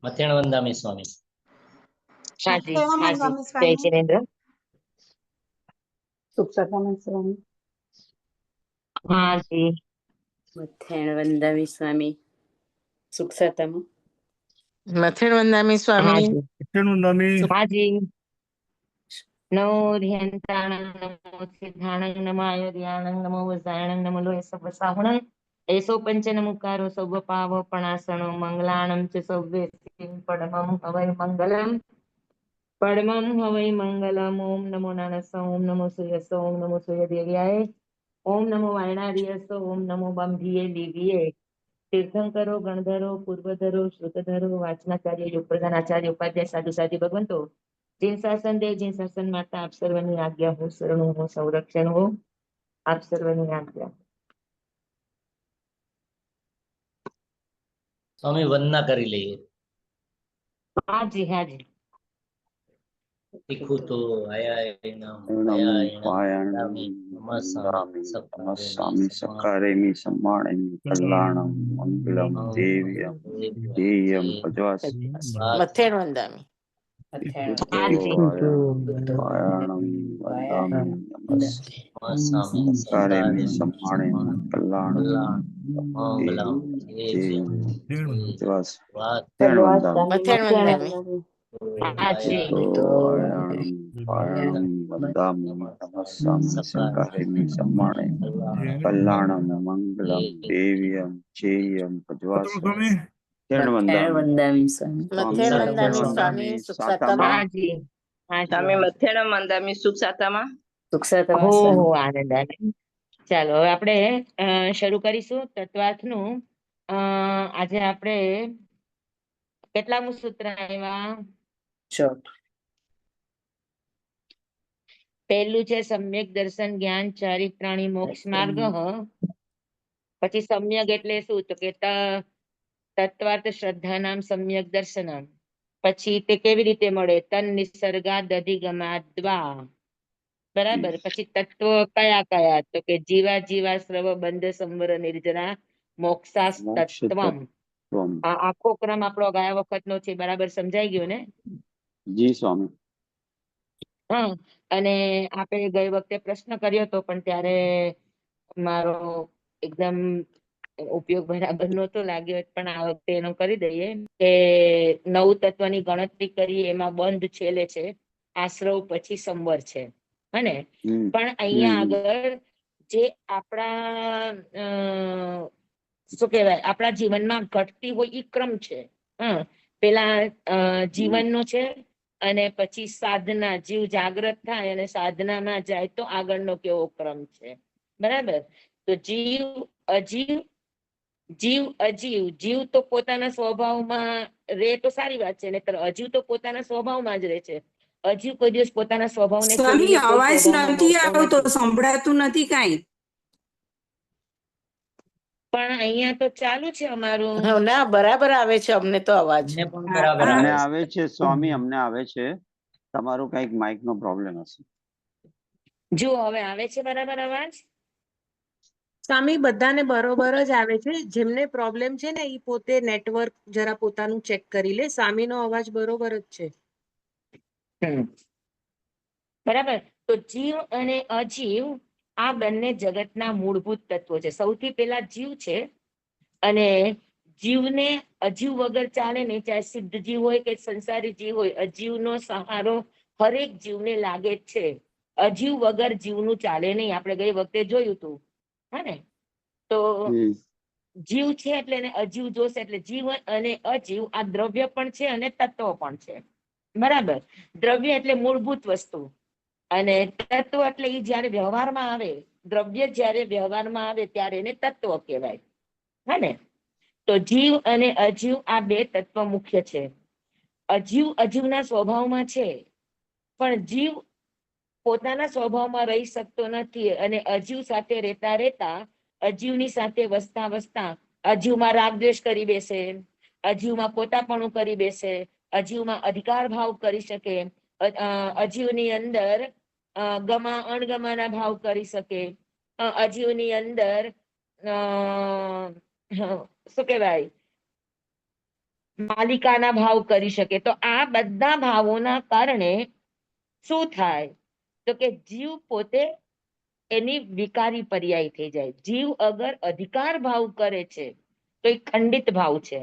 મથેણ વંદામી સ્વામી. હાજી કેવા હાજી, મંદામી જય સ્વામી? જિનેન્દ્ર. સુખસતાનંદ સ્વામી. હાજી મથેણ વંદામી સ્વામી સુખસતમ. મથેણ વંદામી સ્વામી. હાજી મથેણ વંદામી. હાજી. નમો ધ્યાનતાણં નમો સિદ્ધાણં નમો આયુર્યાણં નમો વસાયણં નમો લોય સર્વસાહુણં એસો પંચન મુકારો સૌ પાવ પણાસણો મંગલાણં ચ સૌવે પડમં હવૈ મંગલમ પરમં હવૈ મંગલમ. ઓમ નમો નાનસ ઓમ નમો સૂયસ ઓમ નમો સૂર્ય દેવ્યાય ઓમ નમો વાયણાર્યસ ઓમ નમો બંધીએ દિવ્યે તીર્થંકરો ગણધરો પૂર્વધરો શ્રુતધરો વાચનાચાર્ય યોગ પ્રધાન આચાર્ય ઉપાધ્યાય સાધુ સાધી ભગવંતો જીન શાસન દે જીન શાસન માતા આપ સર્વની આજ્ઞા હો શરણું હો સંરક્ષણ હો આપ સર્વની આજ્ઞા. સ્વામી વંદના કરી લઈએ. હાજી હાજી. તીખું તો આયાયણમ નમસ્સામિ સકારેમિ સમ્માણેમિ કલ્યાણમ મંગલમ દેવ્યમ ધ્યેયમ ભજવાસ્મી. મથેણ વંદામી. આયાણમ વંદામિ નમસ્સામિ સકારેમિ સમ્માણેમિ કલ્યાણમ ધ્યેયમ ભજવાસ્મી. મથેણ વંદામી. હાજી આયાણમ વંદામિ નમસ્સામિ સકારેમિ સમ્માણેમિ કલ્યાણમ મંગલમ દેવ્યમ ધ્યેયમ ભજવાસ્મી. સ્વામી. મથેણ વંદામી સ્વામી મથેણ વંદામી સ્વામી સુખસતમ. હાજી સ્વામી મથેણ મંદામી સુખ સાતામાં. સુખસતમ હો સ્વામી. હો આનંદ આનંદ. ચાલો હવે આપણે શરૂ કરીશું તત્વાર્થનું. આજે આપણે કેટલામું સૂત્ર આવ્યા? ચોથ. પહેલું છે સમ્યક દર્શન જ્ઞાન ચારિત્રાણી મોક્ષ માર્ગ. પછી સમ્યક એટલે શું? તો કે તત્વાર્થ શ્રદ્ધા નામ સમ્યક દર્શનમ. પછી તે કેવી રીતે મળે? તન નિસર્ગાદ અધિગમાદ્વા. બરાબર. પછી તત્વ કયા કયા? તો કે જીવા જીવા સ્રવ બંધ સંવર નિર્જરા મોક્ષાસ તત્વમ. આ આખો ક્રમ આપણો ગયા વખતનો છે. બરાબર સમજાઈ ગયો ને? જી સ્વામી. હા. અને આપણે ગઈ વખતે પ્રશ્ન કર્યો હતો પણ ત્યારે મારો એકદમ ઉપયોગ બરાબર નહોતો લાગ્યો, પણ આ વખતે એનો કરી દઈએ કે 9 તત્વની ગણતરી કરી એમાં બંધ છેલ્લે છે, આશ્રવ પછી સંવર છે. અને પણ અહીંયા આગળ જે આપણા શું કહેવાય આપણા જીવનમાં ઘટતી હોય એ ક્રમ છે. પેલા જીવનનો છે અને પછી સાધના, જીવ જાગ્રત થાય અને સાધનામાં જાય તો આગળનો કેવો ક્રમ છે. બરાબર. તો જીવ અજીવ, જીવ અજીવ. જીવ તો પોતાના સ્વભાવમાં રે તો સારી વાત છે, નહીતર અજીવ તો પોતાના સ્વભાવમાં જ રહે છે. અજીવ કોઈ દિવસ પોતાના સ્વભાવને સ્વામી અવાજ નથી આવતો, સંભળાતું નથી કાંઈ. પણ અહીંયા તો ચાલુ છે અમારું. ના બરાબર આવે છે અમને તો અવાજ. અમને પણ બરાબર અમને આવે આવે છે સ્વામી, અમને આવે છે. તમારું કઈક માઇક નો પ્રોબ્લેમ હશે. જો હવે આવે છે બરાબર અવાજ? સ્વામી બધાને બરોબર જ આવે છે. જેમને પ્રોબ્લેમ છે ને એ પોતે નેટવર્ક જરા પોતાનું ચેક કરી લે. સ્વામીનો અવાજ બરોબર જ છે. બરાબર. તો જીવ અને અજીવ આ બંને જગતના મૂળભૂત તત્વો છે. સૌથી પહેલા જીવ છે અને જીવને અજીવ વગર ચાલે નહીં, ચાહે સિદ્ધ જીવ હોય કે સંસારી જીવ હોય. અજીવનો સહારો હરેક જીવને લાગે જ છે. અજીવ વગર જીવનું ચાલે નહીં. આપણે ગઈ વખતે જોયું હતું. હા ને? તો જીવ છે એટલે એને અજીવ જોશે. એટલે જીવ અને અજીવ આ દ્રવ્ય પણ છે અને તત્વ પણ છે. બરાબર. દ્રવ્ય એટલે મૂળભૂત વસ્તુ અને તત્વ એટલે એ જયારે વ્યવહારમાં આવે, દ્રવ્ય જયારે વ્યવહારમાં આવે ત્યારે એને તત્વ કહેવાય. હા ને? તો જીવ અને અજીવ આ બે તત્વ મુખ્ય છે. અજીવ અજીવના સ્વભાવમાં છે, પણ જીવ પોતાના સ્વભાવમાં રહી શકતો નથી અને અજીવ સાથે રહેતા રહેતા, અજીવની સાથે વસતા વસતા અજીવમાં રાગ દ્વેષ કરી બેસે, અજીવમાં પોતાપણું કરી બેસે, અજીવમાં અધિકાર ભાવ કરી શકે, અજીવની અંદર અણગમાના ભાવ કરી શકે, અજીવની અંદર શું કહેવાય માલિકાના ભાવ કરી શકે. તો આ બધા ભાવોના કારણે શું થાય તો કે જીવ પોતે એની વિકારી પર્યાય થઈ જાય. જીવ અગર અધિકાર ભાવ કરે છે તો એ ખંડિત ભાવ છે.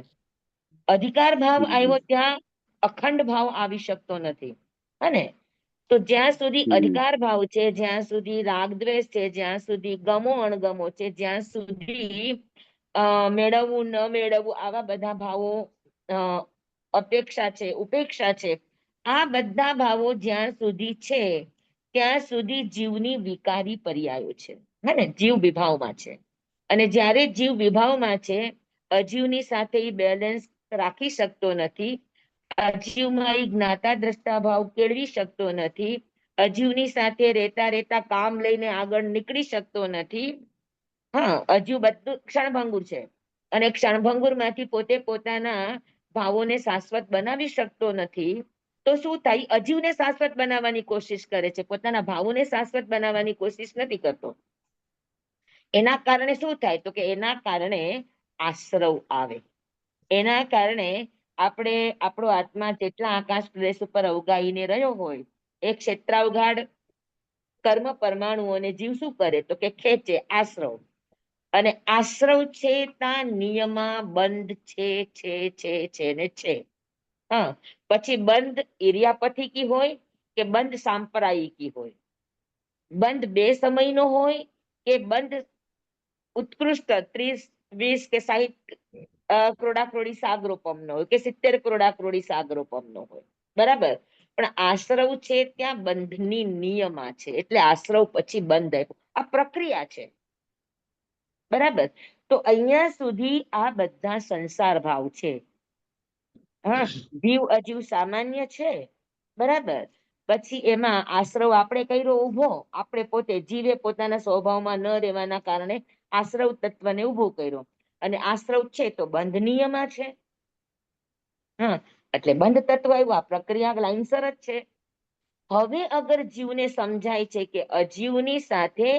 અધિકાર ભાવ આવ્યો ત્યાં અખંડ ભાવ આવી શકતો નથી. હને? તો જ્યાં સુધી અધિકાર ભાવ છે, જ્યાં સુધી રાગ દ્વેષ છે, જ્યાં સુધી ગમો અણગમો છે, જ્યાં સુધી મેળવવું ન મેળવવું આવા બધા ભાવો, અપેક્ષા છે, ઉપેક્ષા છે, આ બધા ભાવો જ્યાં સુધી છે ત્યાં સુધી જીવની વિકારી પર્યાયો છે. હે, જીવ વિભાવમાં છે. અને જ્યારે જીવ વિભાવમાં છે, અજીવની સાથે એ બેલેન્સ રાખી શકતો નથી. અજીવમાં એ જ્ઞાતા દ્રષ્ટા ભાવ કેળવી શકતો નથી. અજીવની સાથે રહેતા રહેતા કામ લઈને આગળ નીકળી શકતો નથી. હા, અજીવ બધું ક્ષણભંગુર છે અને ક્ષણભંગુર માંથી પોતે પોતાના ભાવોને શાશ્વત બનાવી શકતો નથી. તો શું થાય? અજીવને શાશ્વત બનાવવાની કોશિશ કરે છે, પોતાના ભાવોને શાશ્વત બનાવવાની કોશિશ નથી કરતો. એના કારણે શું થાય તો કે એના કારણે આશ્રવ આવે. એના કારણે આપણો આત્મા જેટલા આકાશ પ્રદેશ ઉપર અવગાહીને રહ્યો હોય, એ ક્ષેત્રાવગાઢ કર્મ પરમાણુઓને જીવ શું કરે તો કે ખેંચે, આશ્રવ. અને આશ્રવ છે ત્યાં નિયમા બંધ છે ને છે. હા, પછી બંધ ઇરિયાપથિકી હોય કે બંધ સાંપ્રદાયિકી હોય, બંધ બે સમયનો હોય કે બંધ ઉત્કૃષ્ટ 30, 20 કે 60 ક્રોડાક્રોડી સાગરોપમનો હોય કે 70 ક્રોડાક્રોડી સાગરોપમનો હોય. બરાબર? પણ આશ્રવ છે ત્યાં બંધની નિયમા છે, એટલે આશ્રવ પછી બંધ આપ્યો. આ પ્રક્રિયા છે. બરાબર? તો અહીંયા સુધી આ બધા સંસાર ભાવ છે. હા, જીવ અજીવ સામાન્ય છે. બરાબર? પછી એમાં આશ્રવ આપણે કર્યો ઉભો, આપણે પોતે જીવે પોતાના સ્વભાવમાં ન રહેવાના કારણે આશ્રવ તત્વને ઉભો કર્યો. અને આશ્રવ છે તો બંધ નિયમા છે. હા, એટલે બંધ તત્વ આવ્યું. આ પ્રક્રિયા લાઈનસર જ છે. હવે અગર જીવને સમજાય છે કે અજીવની સાથે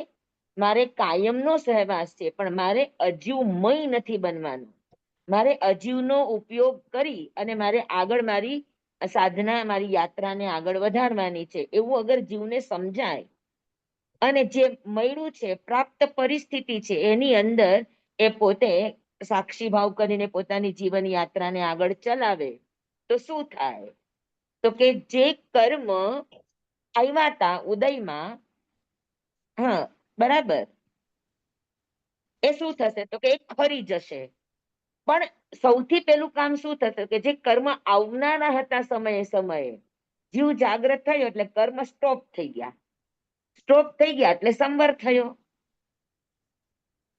મારે કાયમનો સહવાસ છે, પણ મારે અજીવમય નથી બનવાનું. મારે અજીવનો ઉપયોગ કરી અને મારે આગળ મારી સાધના, મારી યાત્રાને આગળ વધારવાની છે, એવું અગર જીવને સમજાય અને જે મળ્યું છે, પ્રાપ્ત પરિસ્થિતિ છે, એની અંદર એ પોતે સાક્ષી ભાવ કરીને પોતાની જીવન યાત્રાને આગળ ચલાવે, તો શું થાય તો કે જે કર્મ આવ્યા હતા ઉદયમાં, હા બરાબર, એ શું થશે તો કે એ ખરી જશે. પણ સૌથી પહેલું કામ શું થશે કે જે કર્મ આવનારા હતા સમયે જીવ જાગ્રત થયો એટલે કર્મ સ્ટોપ થઈ ગયા. સ્ટોપ થઈ ગયા એટલે સંવર થયો.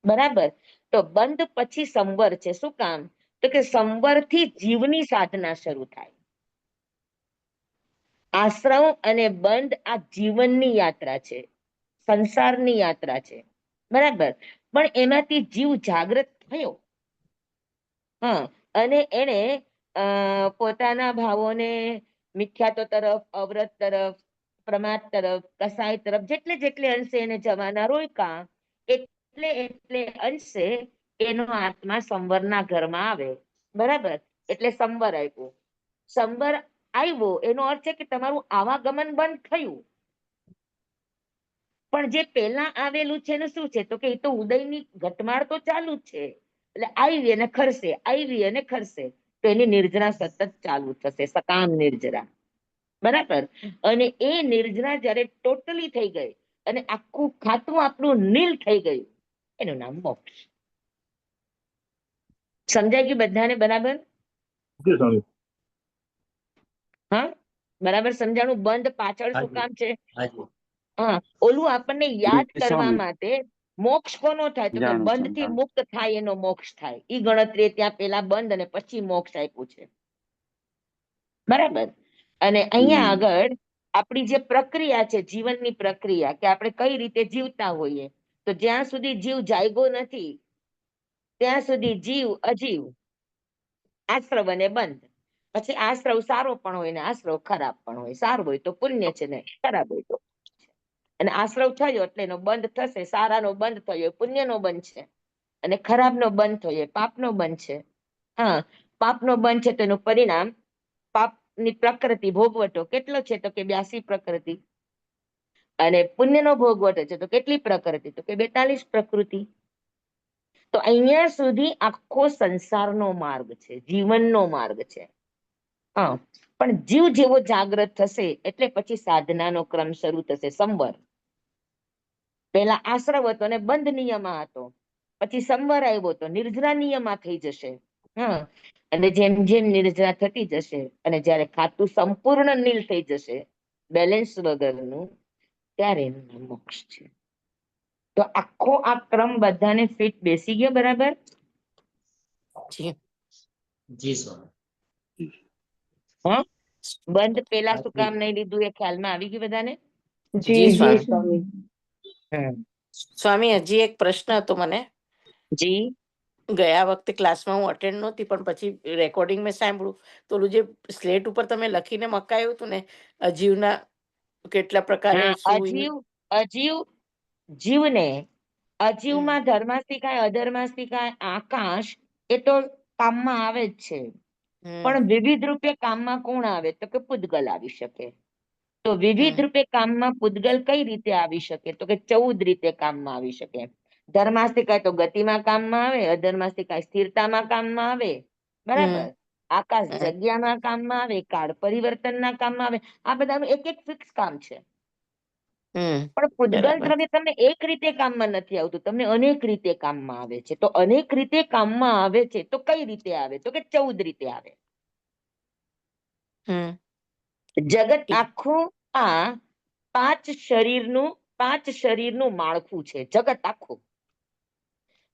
બરાબર? તો બંધ પછી સંવર છે. શું કામ તો કે સંવર થી જીવની સાધના શરૂ થાય. આશ્રમ અને બંધ આ જીવનની યાત્રા છે, સંસારની યાત્રા છે. બરાબર? પણ એમાંથી જીવ જાગ્રત થયો, હા, અને એને પોતાના ભાવોને મિથ્યાત્વ તરફ, અવ્રત તરફ, પ્રમાદ તરફ, કસાય તરફ જેટલે અંશે એને જવાના રોક્યા, એટલે અંશે એનો આત્મા સંવરના ઘરમાં આવે. બરાબર? એટલે સંવર આપ્યું. સંવર આવ્યો એનો અર્થ છે કે તમારું આવાગમન બંધ થયું. પણ જે પેલા આવેલું છે ને શું છે તો કે એ તો ઉદયની ઘટમાળ તો ચાલુ જ છે. એટલે આવી અને ખરશે, આવી અને ખરશે, તો એની નિર્જરા સતત ચાલુ થશે, સકામ નિર્જરા. બરાબર? અને એ નિર્જરા જયારે ટોટલી થઈ ગઈ અને આખું ખાતું આપણું નીલ થઈ ગયું, એનું નામ મોક્ષ. સમજાય ગયું બધાને? બરાબર? હા, બરાબર સમજાણું? બંધ પાછળ શું કામ છે? હાજી. હા, ઓલું આપણને યાદ જી, કરવા સ્વામી. માટે. મોક્ષ કોનો થાય તો કે જાણું બંધ છું, થી જાણું. મુક્ત થાય એનો મોક્ષ થાય. ઈ ગણતરી ત્યાં પેલા બંધ અને પછી મોક્ષ આપ્યું છે. બરાબર? અને અહીંયા આગળ આપણી જે પ્રક્રિયા છે, જીવનની પ્રક્રિયા, કે આપણે કઈ રીતે જીવતા હોઈએ, તો જ્યાં સુધી જીવ જાગ્યો નથી ત્યાં સુધી જીવ અજીવ, આશ્રવ અને બંધ. પછી આશ્રવ સારો પણ હોય ને આશ્રવ ખરાબ પણ હોય. સારું હોય તો પુણ્ય છે ને ખરાબ હોય તો. અને આશ્રવ થયો એટલે એનો બંધ થશે. સારાનો બંધ થયો પુણ્યનો બંધ છે, અને ખરાબનો બંધ થયો પાપનો બંધ છે. હા, પાપનો બંધ છે તો એનું પરિણામ પાપની પ્રકૃતિ ભોગવટો કેટલો છે તો કે 82 પ્રકૃતિ, અને પુણ્યનો ભોગવટો છે તો કેટલી પ્રકૃતિ તો કે 42 પ્રકૃતિ. તો અહીંયા સુધી આખો સંસારનો માર્ગ છે, જીવનનો માર્ગ છે. હા, પણ જીવ જેવો જાગ્રત થશે એટલે પછી સાધનાનો ક્રમ શરૂ થશે. સંવર પેલા આશ્રવ હતો ને બંધ નિયમમાં હતો, પછી સંવર આવ્યો તો નિર્જરા નિયમમાં થઈ જશે. હા, અને જેમ જેમ નિર્જરા થતી જશે અને જયારે ખાતું સંપૂર્ણ નીલ થઈ જશે, બેલેન્સ વગરનું, ત્યારે એનું નામ મોક્ષ છે. તો આખો આ ક્રમ બધાને ફિટ બેસી ગયો બરાબર? જી જી સ્વામી. હા, બંધ પેલા શું કામ નહીં લીધું એ ખ્યાલમાં આવી ગયું બધાને? જી સ્વામી. સ્વામી. સ્વામી, હજી એક પ્રશ્ન હતો મને. જી ગયા વખતે ક્લાસમાં હું અટેન્ડ નહોતી, પણ પછી રેકોર્ડિંગ મેં સાંભળ્યું તો ઓલું જે સ્લેટ ઉપર તમે લખીને મકાયું હતું ને, અજીવના કેટલા પ્રકારે હા, શું અજીવ જીવને અજીવમાં ધર્માસ્તિકાય અધર્માસ્તિકાય આકાશ એ તો કામમાં આવે જ છે, પણ વિવિધ રૂપે કામમાં કોણ આવે તો કે પૂતગલ આવી શકે. તો વિવિધ રૂપે કામમાં પૂતગલ કઈ રીતે આવી શકે તો કે 14 રીતે કામમાં આવી શકે. ધર્માસ્તિકાય તો ગતિમાં કામમાં આવે, અધર્માસ્તિકાય સ્થિરતામાં કામમાં આવે, બરાબર? આકાશ જગ્યામાં કામમાં આવે, કાળ પરિવર્તનના કામમાં આવે. આ બધાનું એક એક ફિક્સ કામ છે. પણ પૂતગલ બરાબર. દ્રવ્ય તમને એક રીતે કામમાં નથી આવતું, તમને અનેક રીતે કામમાં આવે છે. તો અનેક રીતે કામમાં આવે છે તો કઈ રીતે આવે તો કે 14 રીતે આવે. જગત આખું આ 5 શરીરનું માળખું છે. જગત આખું,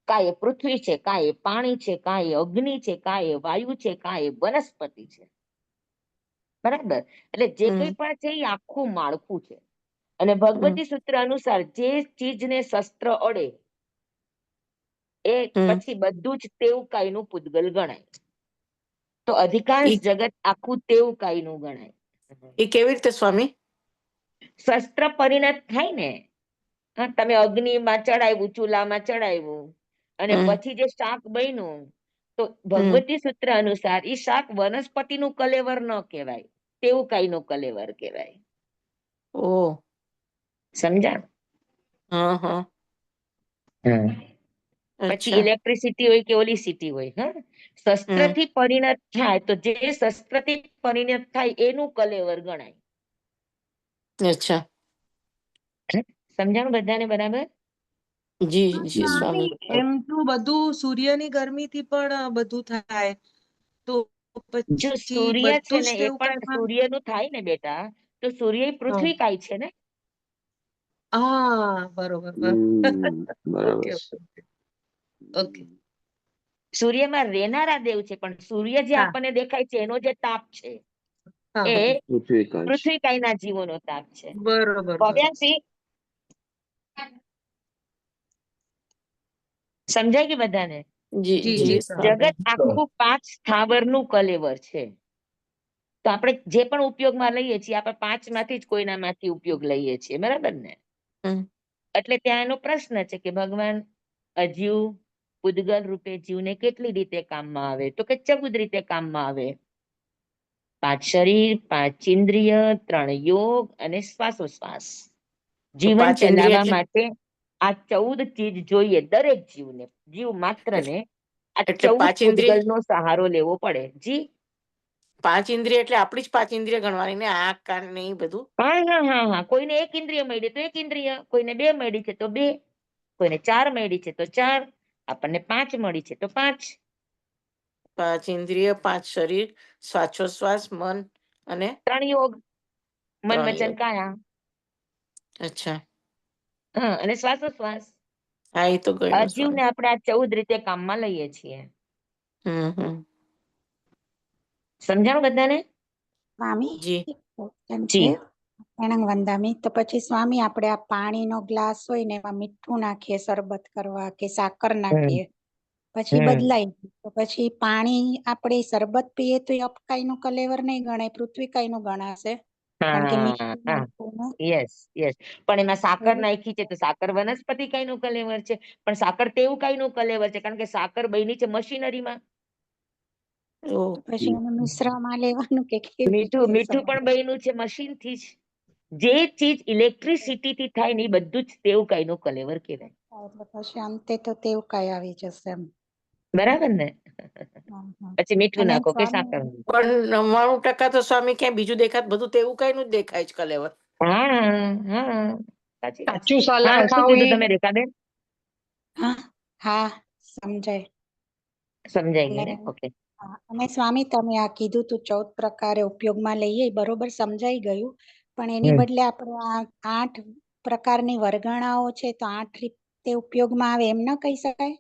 કાંઈ પૃથ્વી છે, કાંઈ પાણી છે, કાંઈ અગ્નિ છે, કાંઈ વાયુ છે, કાંઈ વનસ્પતિ છે, બરાબર? એટલે જે કંઈ પણ છે એ આખું માળખું છે. અને ભગવતી સૂત્ર અનુસાર જે ચીજને શસ્ત્ર અડે એ પછી બધું જ તેવકાઈનું પૂતગલ ગણાય. તો અધિકાંશ જગત આખું તેવકાઈનું ગણાય. એ કેવી રીતે સ્વામી? શસ્ત્ર પરિણત થાય ને, હા, તમે અગ્નિમાં ચડાવ્યું, ચૂલામાં ચડાવ્યું અને પછી જે શાક બન્યું, તો ભગવતી સૂત્ર અનુસાર એ શાક વનસ્પતિનું કલેવર ન કહેવાય, તેવકાઈનું કલેવર કહેવાય. ઓહ, સમજાણ? હા હા. પછી ઇલેક્ટ્રિસિટી હોય કે ઓલિસિટી હોય, હા, શસ્ત્રથી પરિણત થાય તો જે શસ્ત્રથી પરિણત થાય એનું કલેવર ગણાય. અચ્છા. સમજાણું બધાને બરાબર? જી જી સ્વામી. એમ તો બધું સૂર્યની ગરમીથી પણ બધું થાય, તો જો પછી સૂર્ય છે બધું જ ને એ પણ તેવું સૂર્યનું થાય ને બેટા, તો સૂર્ય પૃથ્વી કાય છે ને? હા, બરોબર બરાબર ઓકે છે. ઓકે. સૂર્યમાં રહેનારા દેવ છે, પણ સૂર્ય જે હા. આપણને દેખાય છે એનો જે તાપ છે હા, એ પૃથ્વી કાંઈ છે. પૃથ્વી કાયના જીવોનો તાપ છે. બરોબર ભવ્યાંશી, સમજાય કે બધાને? જી જી જી જી જગત આખું 5 સ્થાવરનું કલેવર છે. તો આપણે જે પણ ઉપયોગમાં લઈએ છીએ આપણે 5 માંથી જ કોઈનામાંથી ઉપયોગ લઈએ છીએ, બરાબર ને? એટલે ત્યાં એનો પ્રશ્ન છે કે ભગવાન અજીવ પૂતગલ રૂપે જીવને કેટલી રીતે કામમાં આવે તો કે 14 રીતે કામમાં આવે. 5 શરીર, 5 ઇન્દ્રિય, 3 યોગ અને શ્વાસોશ્વાસ. જીવન પાંચ ઇન્દ્રિય ચલાવવા એટલે માટે આ 14 ચીજ જોઈએ દરેક જીવને. જીવ માત્ર ને આ એટલે 14 પાંચ ઇન્દ્રિય, પૂતગલનો સહારો લેવો પડે. જી 5 ઇન્દ્રિય એટલે આપણી જ 5 ઇન્દ્રિય ગણવાની ને, આંખ કાન ને એ બધું? હા, કોઈને 1 ઇન્દ્રિય મળી તો 1 ઇન્દ્રિય, કોઈને 2 મળી છે તો 2, કોઈને 4 મળી છે તો 4, આપણને 5 મળી છે તો 5. 5 ઇન્દ્રિય, 5 શરીર, શ્વાસોશ્વાસ, મન અને 3 યોગ, મન 3 વચન યોગ. કાયા. અચ્છા, હા, અને શ્વાસોશ્વાસ. હા એ તો ગયું અજીવને સ્વામી. આપણે આ 14 રીતે કામમાં લઈએ છીએ. સમજાણું બધાને? સ્વામી જી એક ક્વેશ્ચન છે. જી પ્રણામ વંદામી. તો પછી સ્વામી આપણે આ પાણીનો ગ્લાસ હોય ને એમાં મીઠું નાખીએ શરબત કરવા કે સાકર નાખીએ, પછી બદલાય તો પછી પાણી આપણે શરબત પીએ તો એ અપકાઈનું કલેવર નહીં ગણાય, પૃથ્વીકાઈનું ગણાશે. કારણ કે મીઠું નાખવું ને. યસ પણ એમાં સાકર નાખી છે તો સાકર વનસ્પતિ કાઈનું કલેવર છે, પણ સાકર તેવું કાઈનું કલેવર છે કારણ કે સાકર બની છે મશીનરીમાં. ઓહ, પછી એને મિશ્રમાં લેવાનું કે કેવી મીઠું રીતે મીઠું પણ બન્યું છે મશીન થી જ. જે ચીજ ઇલેક્ટ્રિસિટી થી થાય ને એ બધું જ તેવું કઈ નું કલેવર કહેવાય. એટલે પછી અંતે તો તેવું કઈ આવી જશે એમ. બરાબર ને? હા. પછી મીઠું અને નાખો કે સ્વામી સાકર. પણ 99% તો સ્વામી ક્યાંય બીજું દેખાત, બધું તેવું કઈ નું જ દેખાય છે કલેવર. હા હા સાચી વાત છે. કાચું હા શું સાવ કીધું તમે રેખાબેન? હા હા સમજાય. સમજાઈ એટલે ગયું ને? ઓકે. હા, અને સ્વામી તમે આ કીધું તું 14 પ્રકારે ઉપયોગમાં લઈએ એ બરોબર સમજાઈ ગયું. પણ એની બદલે આપણે આ 8 પ્રકારની વર્ગણાઓ છે તો 8 રીતે ઉપયોગમાં આવે એમ ન કહી શકાય?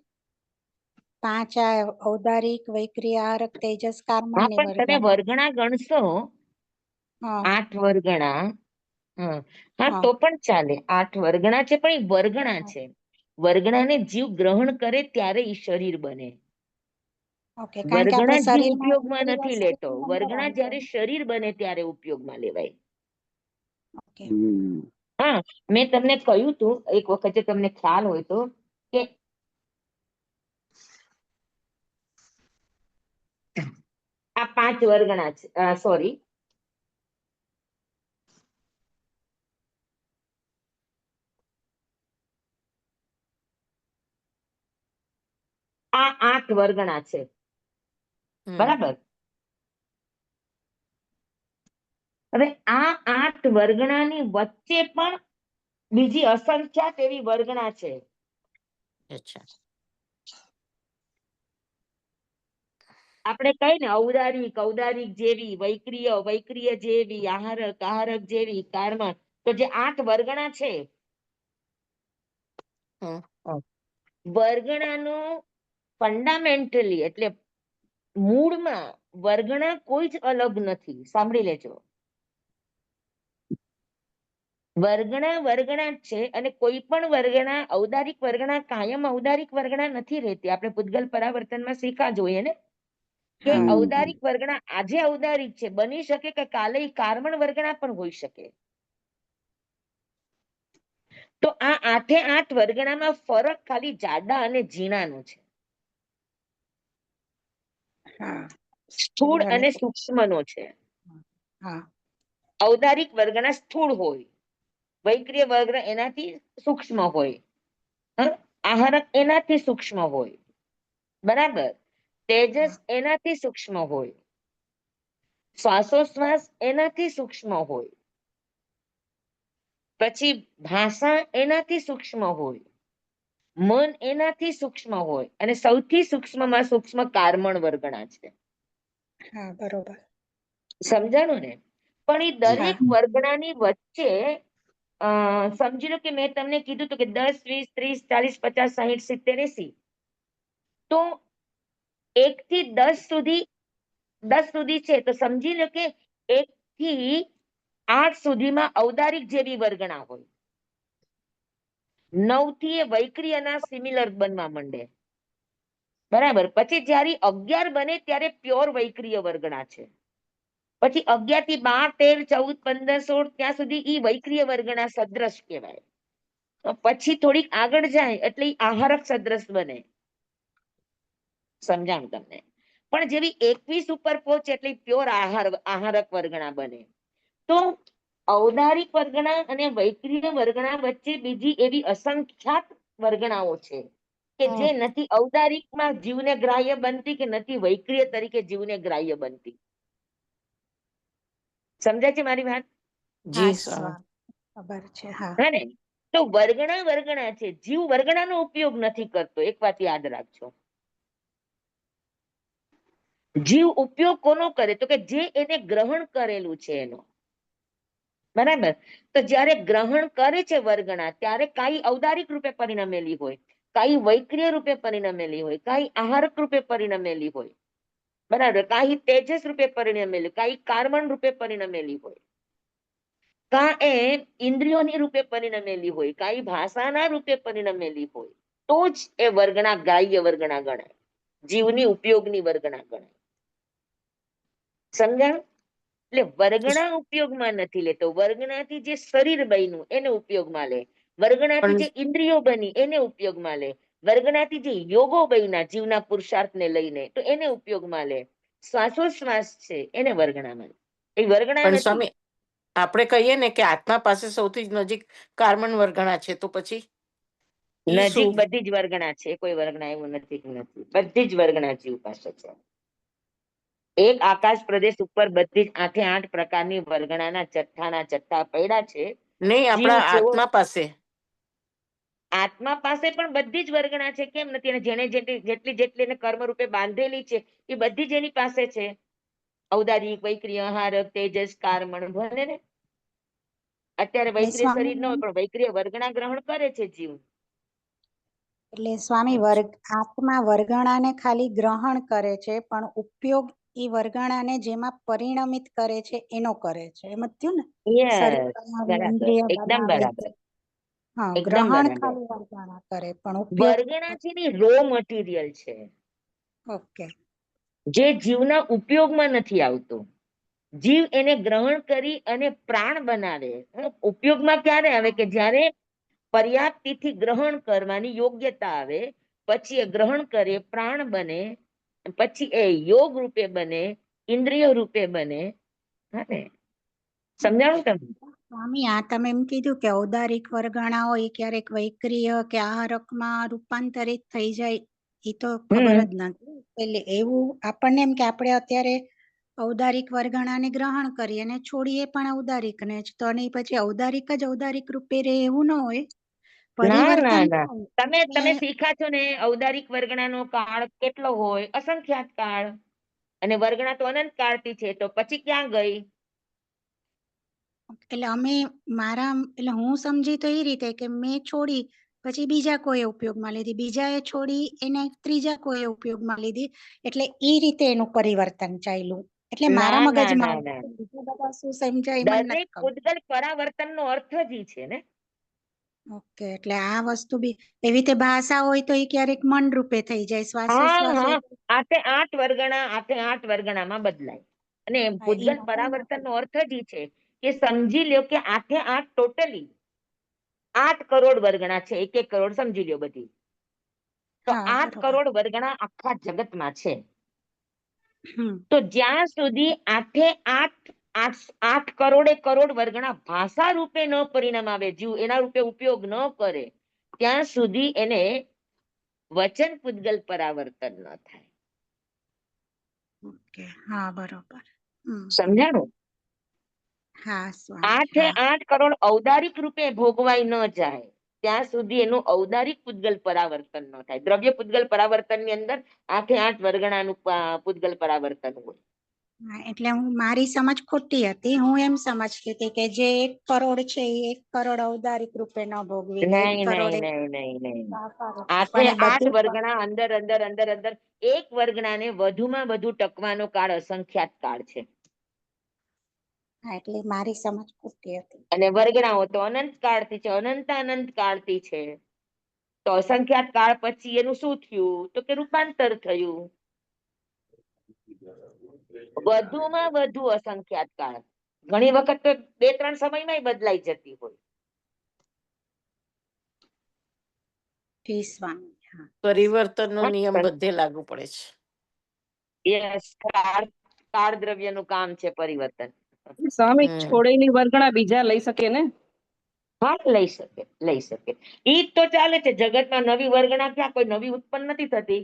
5 આ ઔદારિક, વૈક્રિય, આહારક, તેજસ, કાર્મણ હા ની પણ તમે વર્ગણા. વર્ગણા ગણશો હા 8 વર્ગણા. હા હા હા તો પણ ચાલે. 8 વર્ગણા છે પણ એ વર્ગણા છે. વર્ગણાને જીવ ગ્રહણ કરે ત્યારે ઈ શરીર બને. ઓકે, કારણ કે આપણે વર્ગણા જીવ શરીરમાં ઉપયોગમાં ઇન્દ્રિય નથી લેતો. શરીરની અંદર વર્ગણા આવશે. જ્યારે શરીર બને ત્યારે ઉપયોગમાં લેવાય. ઓકે. હા મેં તમને કહ્યું તું એક વખતે, તમને ખ્યાલ હોય તો, કે આ 5 વર્ગણા છે. સોરી, આ 8 વર્ગણા છે. હમ. બરાબર. હવે આ 8 વર્ગણાની વચ્ચે પણ બીજી અસંખ્યાત એવી વર્ગણા છે. અચ્છા. આપણે કહીએ ને ઔદારિક, ઔદારિક જેવી, વૈક્રિય, વૈક્રિય જેવી, આહારક, આહારક જેવી, કાર્મણ. તો જે 8 વર્ગણા છે, હમ. વર્ગણાનું ફંડામેન્ટલી એટલે મૂળમાં વર્ગણા કોઈ જ અલગ નથી. સાંભળી લેજો. વર્ગણા વર્ગણા જ છે. અને કોઈ પણ વર્ગણા, ઔદારિક વર્ગણા કાયમ ઔદારિક વર્ગણા નથી રહેતી. આપણે પૂતગલ પરાવર્તનમાં શીખા જોઈએ ને કે હા ઔદારિક વર્ગણા આજે ઔદારિક છે, બની શકે કે કાલે ઈ કાર્મણ વર્ગણા પણ હોઈ શકે. તો આ 8 વર્ગણામાં ફરક ખાલી જાડા અને ઝીણાનો છે. હા સ્થૂળ અને સૂક્ષ્મનો છે. હા ઔદારિક વર્ગના સ્થૂળ હોય, વૈક્રિય વર્ગના એનાથી સૂક્ષ્મ હોય, આહારક એનાથી સૂક્ષ્મ હોય. બરાબર. તેજસ એનાથી સૂક્ષ્મ હોય, શ્વાસોશ્વાસ એનાથી સૂક્ષ્મ હોય, પછી ભાષા એનાથી સૂક્ષ્મ હોય, મન એનાથી સૂક્ષ્મ હોય, અને સૌથી સૂક્ષ્મમાં સૂક્ષ્મ કાર્મણ વર્ગણા છે. હા બરોબર. સમજાણું ને? પણ એ હા દરેક વર્ગણાની વચ્ચે સમજી લો કે મેં તમને કીધું હતું કે 10, 20, 30, 40, 50, 60, 70, 80. તો 1 થી 10 સુધી, 10 સુધી છે તો સમજી લો કે 1 થી 8 સુધીમાં ઔદારિક જેવી વર્ગણા હોય. 9 થી એ વૈક્રિયના સિમિલર બનવા માંડે. બરાબર. પછી જયારે 11 બને ત્યારે પ્યોર વૈક્રિય વર્ગણા છે. પછી 11 થી 12, 13, 14, 15, 16 ત્યાં સુધી ઈ વૈક્રિય વર્ગના સદ્રશ કહેવાય. પછી થોડીક આગળ જાય એટલે ઈ આહારક સદ્રશ બને. સમજાણું તમને? પણ જેવી 21 ઉપર પહોંચે એટલે પ્યોર આહારક વર્ગણા બને. તો ઔદારિક વર્ગણા અને વૈક્રિય વર્ગણા વચ્ચે બીજી એવી અસંખ્યાત વર્ગણાઓ છે કે જે નથી ઔદારિકમાં જીવને ગ્રાહ્ય બનતી કે નથી વૈક્રિય તરીકે જીવને ગ્રાહ્ય બનતી. સમજાય છે મારી વાત? જી હા સ્વામી. ખબર છે. હા હે ને? તો વર્ગણા વર્ગણા છે. જીવ વર્ગણાનો ઉપયોગ નથી કરતો. એક વાત યાદ રાખજો. જીવ ઉપયોગ કોનો કરે? તો કે જે એને ગ્રહણ કરેલું છે એનો. બરાબર. તો જયારે ગ્રહણ કરે છે વર્ગણા ત્યારે કાંઈ ઔદારિક રૂપે પરિણમેલી હોય, કાંઈ વૈક્રિય રૂપે પરિણમેલી હોય, કાંઈ આહારક રૂપે પરિણમેલી હોય. બરાબર. કાંઈ તેજસ રૂપે પરિણમેલી, કાંઈ કાર્મણ રૂપે પરિણમેલી હોય, કાં એ ઇન્દ્રિયોની રૂપે પરિણમેલી હોય, કાંઈ ભાષાના રૂપે પરિણમેલી હોય, તો જ એ વર્ગણા ગ્રાહ્ય વર્ગણા ગણાય. જીવની ઉપયોગની વર્ગણા ગણાય. સમજાણું? એટલે વર્ગણા ઉપયોગમાં નથી લેતો. વર્ગણાથી જે શરીર બન્યું એને ઉપયોગમાં લે. વર્ગણાથી પણ જે ઇન્દ્રિયો બની એને ઉપયોગમાં લે. વર્ગણાથી જે યોગો બન્યા જીવના પુરુષાર્થને લઈને તો એને ઉપયોગમાં લે. શ્વાસોશ્વાસ છે એને વર્ગણામાં, એ વર્ગણા પણ નથી. સ્વામી આપણે કહીએ ને કે આત્મા પાસે સૌથી નજીક કાર્બન વર્ગણા છે, તો પછી ઈ નજીક શું? બધી જ વર્ગણા છે, કોઈ વર્ગણા એવું નથી કે નથી, બધી જ વર્ગણા જીવ પાસે છે. એક આકાશ પ્રદેશ ઉપર બધી જ 8 પ્રકારની વર્ગણાના જથ્થાના જથ્થા પડ્યા છે. નહીં, જીવ આપણા જેવો આત્મા પાસે. આત્મા પાસે પણ બધી જ વર્ગણા છે, કેમ નથી? અને જેને જેટલી જેટલી એને કર્મ રૂપે બાંધેલી છે એ બધી જ એની પાસે છે. ઔદારિક, વૈક્રિય, આહારક, તેજસ, કાર્મણ, ભલે ને અત્યારે વૈક્રિય શરીર ન હોય સ્વામી પણ વૈક્રિય વર્ગણા ગ્રહણ કરે છે જીવ. એટલે સ્વામી આત્મા વર્ગણાને ખાલી ગ્રહણ કરે છે પણ ઉપયોગ એ વર્ગણાને જેમાં પરિણમિત કરે છે એનો કરે છે, એમ જ થયું ને? યસ, શરીર બનાવે, બરાબર, ઇન્દ્રિય એકદમ બનાવે બરાબર, છે. હા, એકદમ ગ્રહણ બરાબર. ખાલી વર્ગણા કરે પણ ઉપયોગ. વર્ગણા છે ને રો મટીરિયલ છે, ઓકે. જે જીવના ઉપયોગમાં નથી આવતો. જીવ એને ગ્રહણ કરી અને પ્રાણ બનાવે. ઉપયોગમાં ક્યારે આવે? કે જ્યારે પર્યાપ્તિથી ગ્રહણ કરવાની યોગ્યતા આવે, પછી એ ગ્રહણ કરે, પ્રાણ બને, પછી એ યોગ રૂપે બને, ઇન્દ્રિય રૂપે બને. હા ને, સમજાણું તમને? સ્વામી, આ તમે એમ કીધું કે ઔદારિક વર્ગણા હોય ક્યારેક વૈક્રિય કે આહારકમાં રૂપાંતરિત થઈ જાય, એ તો ખબર જ નથી. એટલે એવું આપણને એમ કે આપણે અત્યારે ઔદારિક વર્ગણાને ગ્રહણ કરીએ અને છોડીએ પણ ઔદારિકને જ, તો અને પછી ઔદારિક જ ઔદારિક રૂપે રહે એવું ન હોય, ના ના પરિવર્તન ના, થાય. તમે એટલે શીખ્યા છો ને ઔદારિક વર્ગણાનો કાળ કેટલો હોય? અસંખ્યાત કાળ. અને વર્ગણા તો અનંત કાળથી છે, તો પછી ક્યાં ગઈ? એટલે એટલે હું સમજી તો એ રીતે કે મેં છોડી પછી બીજા કોઈ ઉપયોગમાં લીધી, બીજાએ છોડી એને ત્રીજા કોઈ ઉપયોગમાં લીધી, એટલે એ રીતે એનું પરિવર્તન ચાલ્યું. એટલે મારા ના ના મગજમાં ના ના, બીજા બધા શું સમજાય મને નથી દરેક ખબર. પૂતગલ પરાવર્તનનો અર્થ જ ઈ છે ને. ઓકે, એટલે આ વસ્તુ બી એવી રીતે ભાષા હોય તો એ ક્યારેક મન રૂપે થઈ જાય, હા શ્વાસોશ્વાસ હા, હોય આઠે આઠ વર્ગણામાં બદલાય. અને ઈ પૂતગલ મનમાં પરાવર્તનનો અર્થ જ ઈ છે કે સમજી લ્યો કે આઠે આઠ ટોટલી 8 કરોડ વર્ગણા છે, 1 કરોડ સમજી લ્યો બધી. તો હા 8 બરોબર. કરોડ વર્ગણા આખા જગતમાં છે. હમ. તો જ્યાં સુધી આઠે આઠ કરોડે કરોડ વર્ગણા ભાષા રૂપે ન પરિણામ આવે, જીવ એના રૂપે ઉપયોગ ન કરે, ત્યાં સુધી એને વચન પૂતગલ પરાવર્તન ન થાય. ઓકે, હા બરોબર. સમજાણું? હા સ્વામી, આઠે હા. 8 કરોડ ઔદારિક રૂપે ભોગવાઈ ન જાય ત્યાં સુધી એનું ઔદારિક પૂતગલ પરાવર્તન ન થાય. દ્રવ્ય પૂતગલ પરાવર્તન ની અંદર આઠે 8 વર્ગણાનું પૂતગલ પરાવર્તન હોય. હા, એટલે મારી સમજ ખોટી હતી. હું એમ સમજતી હતી કે જે 1 કરોડ છે એ 1 કરોડ ઔદારિક રૂપે ન ભોગવી લે, 1 નહીં કરોડ નહીં નહીં નહીં, ભાષા રૂપે. આઠે પણ એ 8 બધું વર્ગણા અંદર અંદર અંદર અંદર એક વર્ગણાને વધુમાં વધુ ટકવાનો કાળ અસંખ્યાત કાળ છે. હા, એટલે મારી સમજ ખોટી હતી. અને વર્ગણાઓ તો અનંત કાળથી છે, અનંત કાળથી છે. તો અસંખ્યાત કાળ પછી એનું શું થયું? તો કે રૂપાંતર થયું. વધુમાં વધુ અસંખ્યાત કાળ. ઘણી વખત તો 2-3 સમયમાં બદલાઈ જતી હોય. જી સ્વામી. હા. પરિવર્તનનો નિયમ બધે લાગુ પડે છે. યસ, કાળ દ્રવ્યનું કામ છે પરિવર્તન. સ્વામી, હમ છોડેલી વર્ગણા બીજા લઈ શકે ને? હા, લઈ શકે, લઈ શકે. ઈ તો ચાલે છે જગતમાં. નવી વર્ગણા ક્યાં કોઈ નવી ઉત્પન્ન નથી થતી.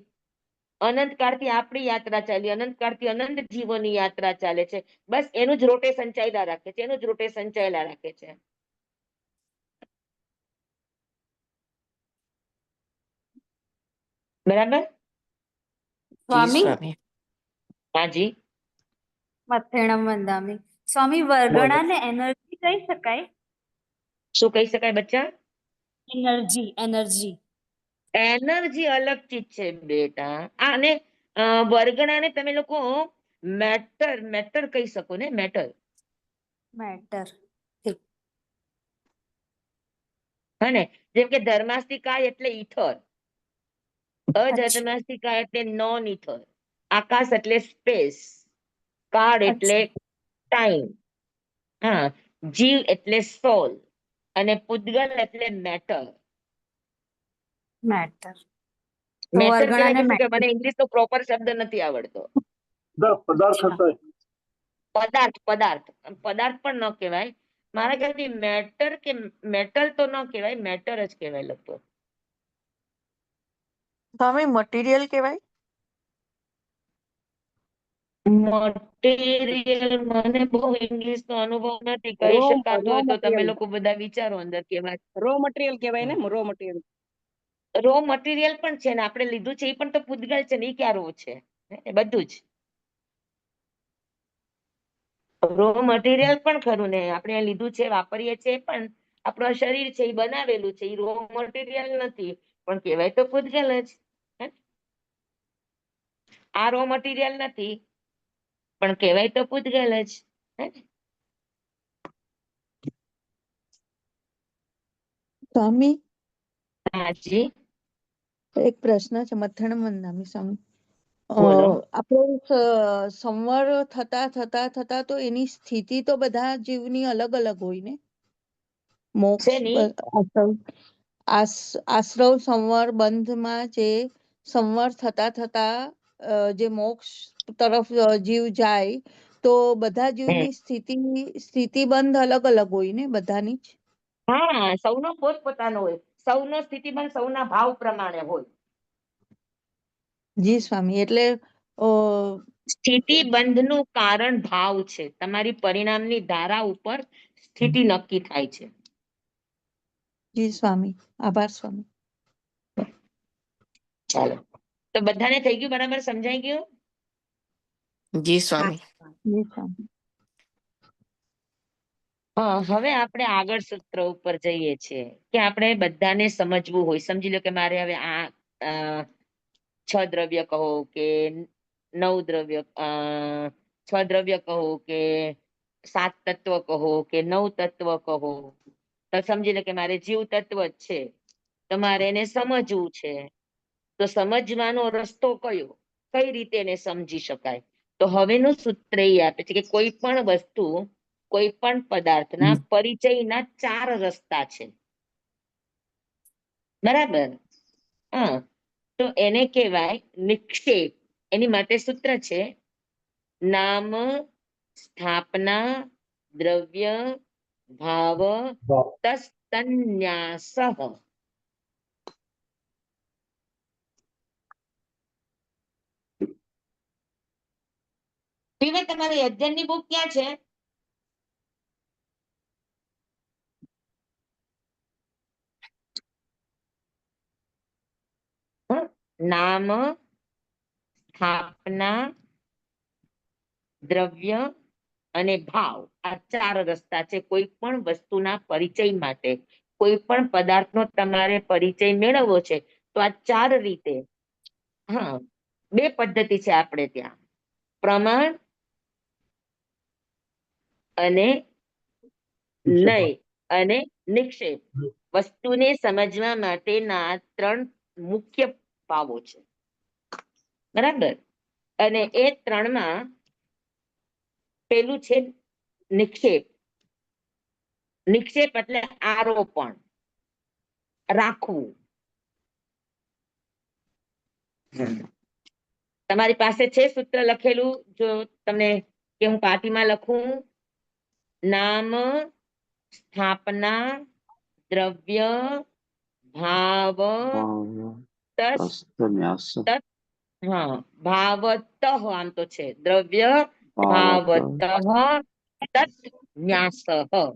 અનંત કાળથી આપણી યાત્રા ચાલી, અનંત કાળથી અનંત જીવોની યાત્રા ચાલે છે. બસ એનું જ રોટેશન ચાલ્યા રાખે છે, એનું જ રોટેશન ચાલ્યા રાખે છે. બરાબર? જી સ્વામી, સ્વામી. હાજી મથેણમ વંદામી. સ્વામી, બોલો. વર્ગણાને એનર્જી કહી શકાય? શું કહી શકાય બચ્ચા? Energy, energy. એનર્જી અલગ ચીજ છે બેટા. આને વર્ગણાને તમે લોકો મેટર કહી શકો ને, મેટર. મેટર. હા ને, જેમ કે ધર્માસ્તિકાય એટલે ઈથર, અધર્માસ્તિકાય એટલે નોન ઈથર, આકાશ એટલે સ્પેસ, કાળ એટલે ટાઈમ, હા, જીવ એટલે સોલ, અને પૂતગલ એટલે મેટર. મેટર. તો મેટર કહેવાય વર્ગણાને કે શું કે મેટર. મને ઇંગ્લિશ નો પ્રોપર શબ્દ નથી આવડતો. પદાર્થ હતા. પદાર્થ પદાર્થ પદાર્થ પણ ન કહેવાય. મારા ખ્યાલથી મેટર કે મેટલ તો ન કહેવાય, મેટર જ કહેવાય લગભગ. સ્વામી મટીરિયલ કહેવાય. મટીરિયલ મને બહુ ઇંગ્લિશ નો અનુભવ નથી, કહી શકાતો હોય તો તમે લોકો બધા વિચારો અંદર કેવા. રો મટીરિયલ કહેવાય ને, રો મટીરિયલ. રો મટીરિયલ પણ છે ને આપણે લીધું છે એ પણ તો પૂતગલ છે ને, એ ક્યાં રો છે? એ બધું જ રો મટીરિયલ પણ ખરું ને, આપણે આ લીધું છે વાપરીએ છીએ, પણ આપણું શરીર છે એ બનાવેલું છે, એ રો મટીરિયલ નથી પણ કહેવાય તો પૂતગલ જ. આ રો મટીરિયલ નથી પણ કહેવાય તો પૂતગલ જ. સ્વામી હાજી એક પ્રશ્ન છે, મથણ મંદામી સ્વામી. બોલો. આપણે સંવર થતા થતા થતા તો એની સ્થિતિ તો બધા જીવની અલગ અલગ હોય ને? મોક્ષ શેની? આશ્રવ સંવર બંધમાં જે સંવર થતા થતા જે મોક્ષ તરફ જીવ જાય તો બધા જીવની સ્થિતિ બંધ અલગ અલગ હોય ને બધાની જ? હા, સૌનો પોતપોતાનો હોય, સૌનો સ્થિતિબંધ સૌના ભાવ પ્રમાણે હોય. જી સ્વામી, એટલે સ્થિતિબંધ નું કારણ ભાવ છે. તમારી પરિણામની ધારા ઉપર સ્થિતિ નક્કી થાય છે. જી સ્વામી, આભાર સ્વામી. ચાલો, તો બધાને થઈ ગયું? બરાબર સમજાઈ ગયું? જી સ્વામી. જી સ્વામી. હા, હવે આપણે આગળ સૂત્ર ઉપર જઈએ છીએ કે આપણે બધાને સમજવું હોય. સમજી લો કે મારે હવે આ 6 દ્રવ્ય કહો કે 9 દ્રવ્ય, 6 દ્રવ્ય કહો કે 7 તત્વ કહો કે 9 તત્વ કહો, તો સમજી લો કે મારે જીવ તત્વ જ છે, તમારે એને સમજવું છે. તો સમજવાનો રસ્તો કયો, કઈ રીતે એને સમજી શકાય? તો હવેનું સૂત્ર એ આપે છે કે કોઈ પણ વસ્તુ, કોઈ પણ પદાર્થના પરિચયના 4 રસ્તા છે. બરાબર? હા, તો એને કહેવાય નિક્ષેપ. એની માટે સૂત્ર છે નામ, સ્થાપના, દ્રવ્ય, ભાવ, તન્યાસ. તમારી અધ્યયનની બુક ક્યાં છે? નામ, સ્થાપના, દ્રવ્ય અને ભાવ, આ 4 રસ્તા છે કોઈ પણ વસ્તુના પરિચય માટે. કોઈ પણ પદાર્થનો તમારે પરિચય મેળવવો છે તો આ 4 રીતે. હા, 2 પદ્ધતિ છે આપણે ત્યાં, પ્રમાણ અને લય અને નિક્ષેપ. વસ્તુને સમજવા માટેના 3 મુખ્ય ભાવો છે. બરાબર? અને એ 3માં પેલું છે નિક્ષેપ. નિક્ષેપ એટલે આરોપણ, રાખવું. તમારી પાસે છે સૂત્ર લખેલું? જો તમને કે હું પાટીમાં લખું, નામ, સ્થાપના, દ્રવ્ય, ભાવ, હા, ભાવત, આમ તો છે દ્રવ્ય, ભાવત, ન્યાસ.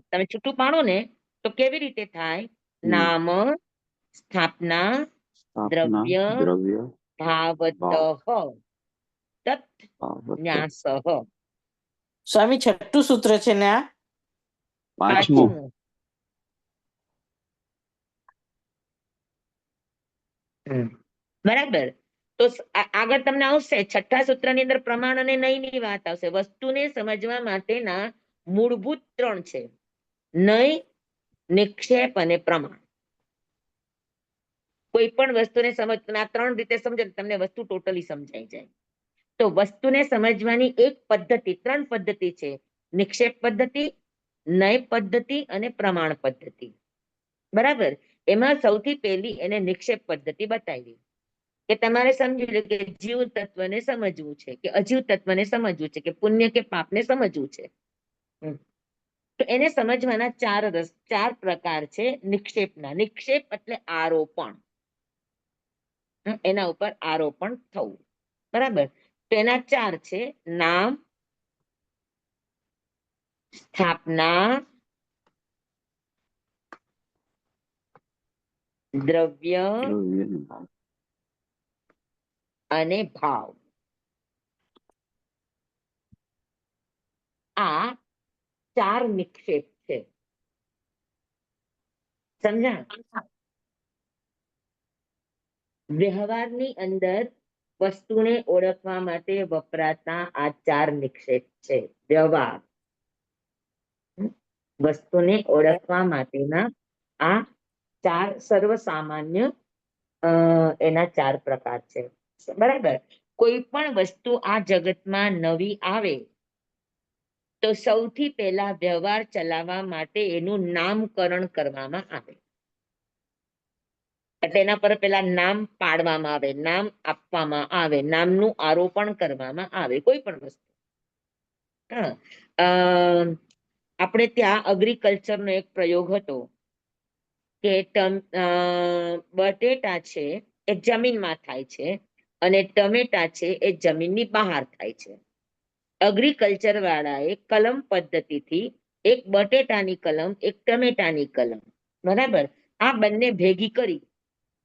તમે છૂટું પાડો ને તો કેવી રીતે થાય? નામ, સ્થાપના, દ્રવ્ય, ભાવત, ન્યાસ. સ્વામી, 6ઠું સૂત્ર છે ને આ? 5મું. બરાબર? તો આગળ તમને આવશે 6ઠ્ઠા સૂત્રની અંદર પ્રમાણ અને નયની વાત આવશે. વસ્તુને સમજવા માટેના મૂળભૂત 3 છે, નય, નિક્ષેપ અને પ્રમાણ. કોઈ પણ વસ્તુને સમજ, તમે આ 3 રીતે સમજો તમને વસ્તુ ટોટલી સમજાઈ જાય. તો વસ્તુને સમજવાની એક પદ્ધતિ, 3 પદ્ધતિ છે, નિક્ષેપ પદ્ધતિ, નય પદ્ધતિ અને પ્રમાણ પદ્ધતિ. બરાબર? એમાં સૌથી પહેલી એને નિક્ષેપ પદ્ધતિ બતાવી કે તમારે સમજી લો કે જીવ તત્વને સમજવું છે કે અજીવ તત્વને સમજવું છે કે પુણ્ય કે પાપને સમજવું છે. તો એને સમજવાના ચાર પ્રકાર છે નિક્ષેપના. નિક્ષેપ એટલે આરોપણ. એના ઉપર આરોપણ થવું. બરાબર. તો એના 4 છે: નામ, સ્થાપના, દ્રવ્ય અને ભાવ. આ 4 નિક્ષેપ છે. સમજ્યા? વ્યવહારની અંદર વસ્તુને ઓળખવા માટે વપરાતા આ 4 નિક્ષેપ છે. વ્યવહાર, વસ્તુને ઓળખવા માટેના આ 4 સર્વસામાન્ય એના 4 પ્રકાર છે. બરાબર. કોઈ પણ વસ્તુ આ જગતમાં નવી આવે તો સૌથી પહેલા વ્યવહાર ચલાવવા માટે એનું નામકરણ કરવામાં આવે. એટલે એના પર પેલા નામ પાડવામાં આવે, નામ આપવામાં આવે, નામનું આરોપણ કરવામાં આવે કોઈ પણ વસ્તુ. આપણે ત્યાં અગ્રિકલ્ચરનો એક પ્રયોગ હતો કે બટેટા છે એ જમીનમાં થાય છે અને ટમેટા છે એ જમીનની બહાર થાય છે. એગ્રીકલ્ચર વાળાએ કલમ પદ્ધતિથી એક બટેટાની કલમ, એક ટમેટાની કલમ, બરાબર, આ બંને ભેગી કરી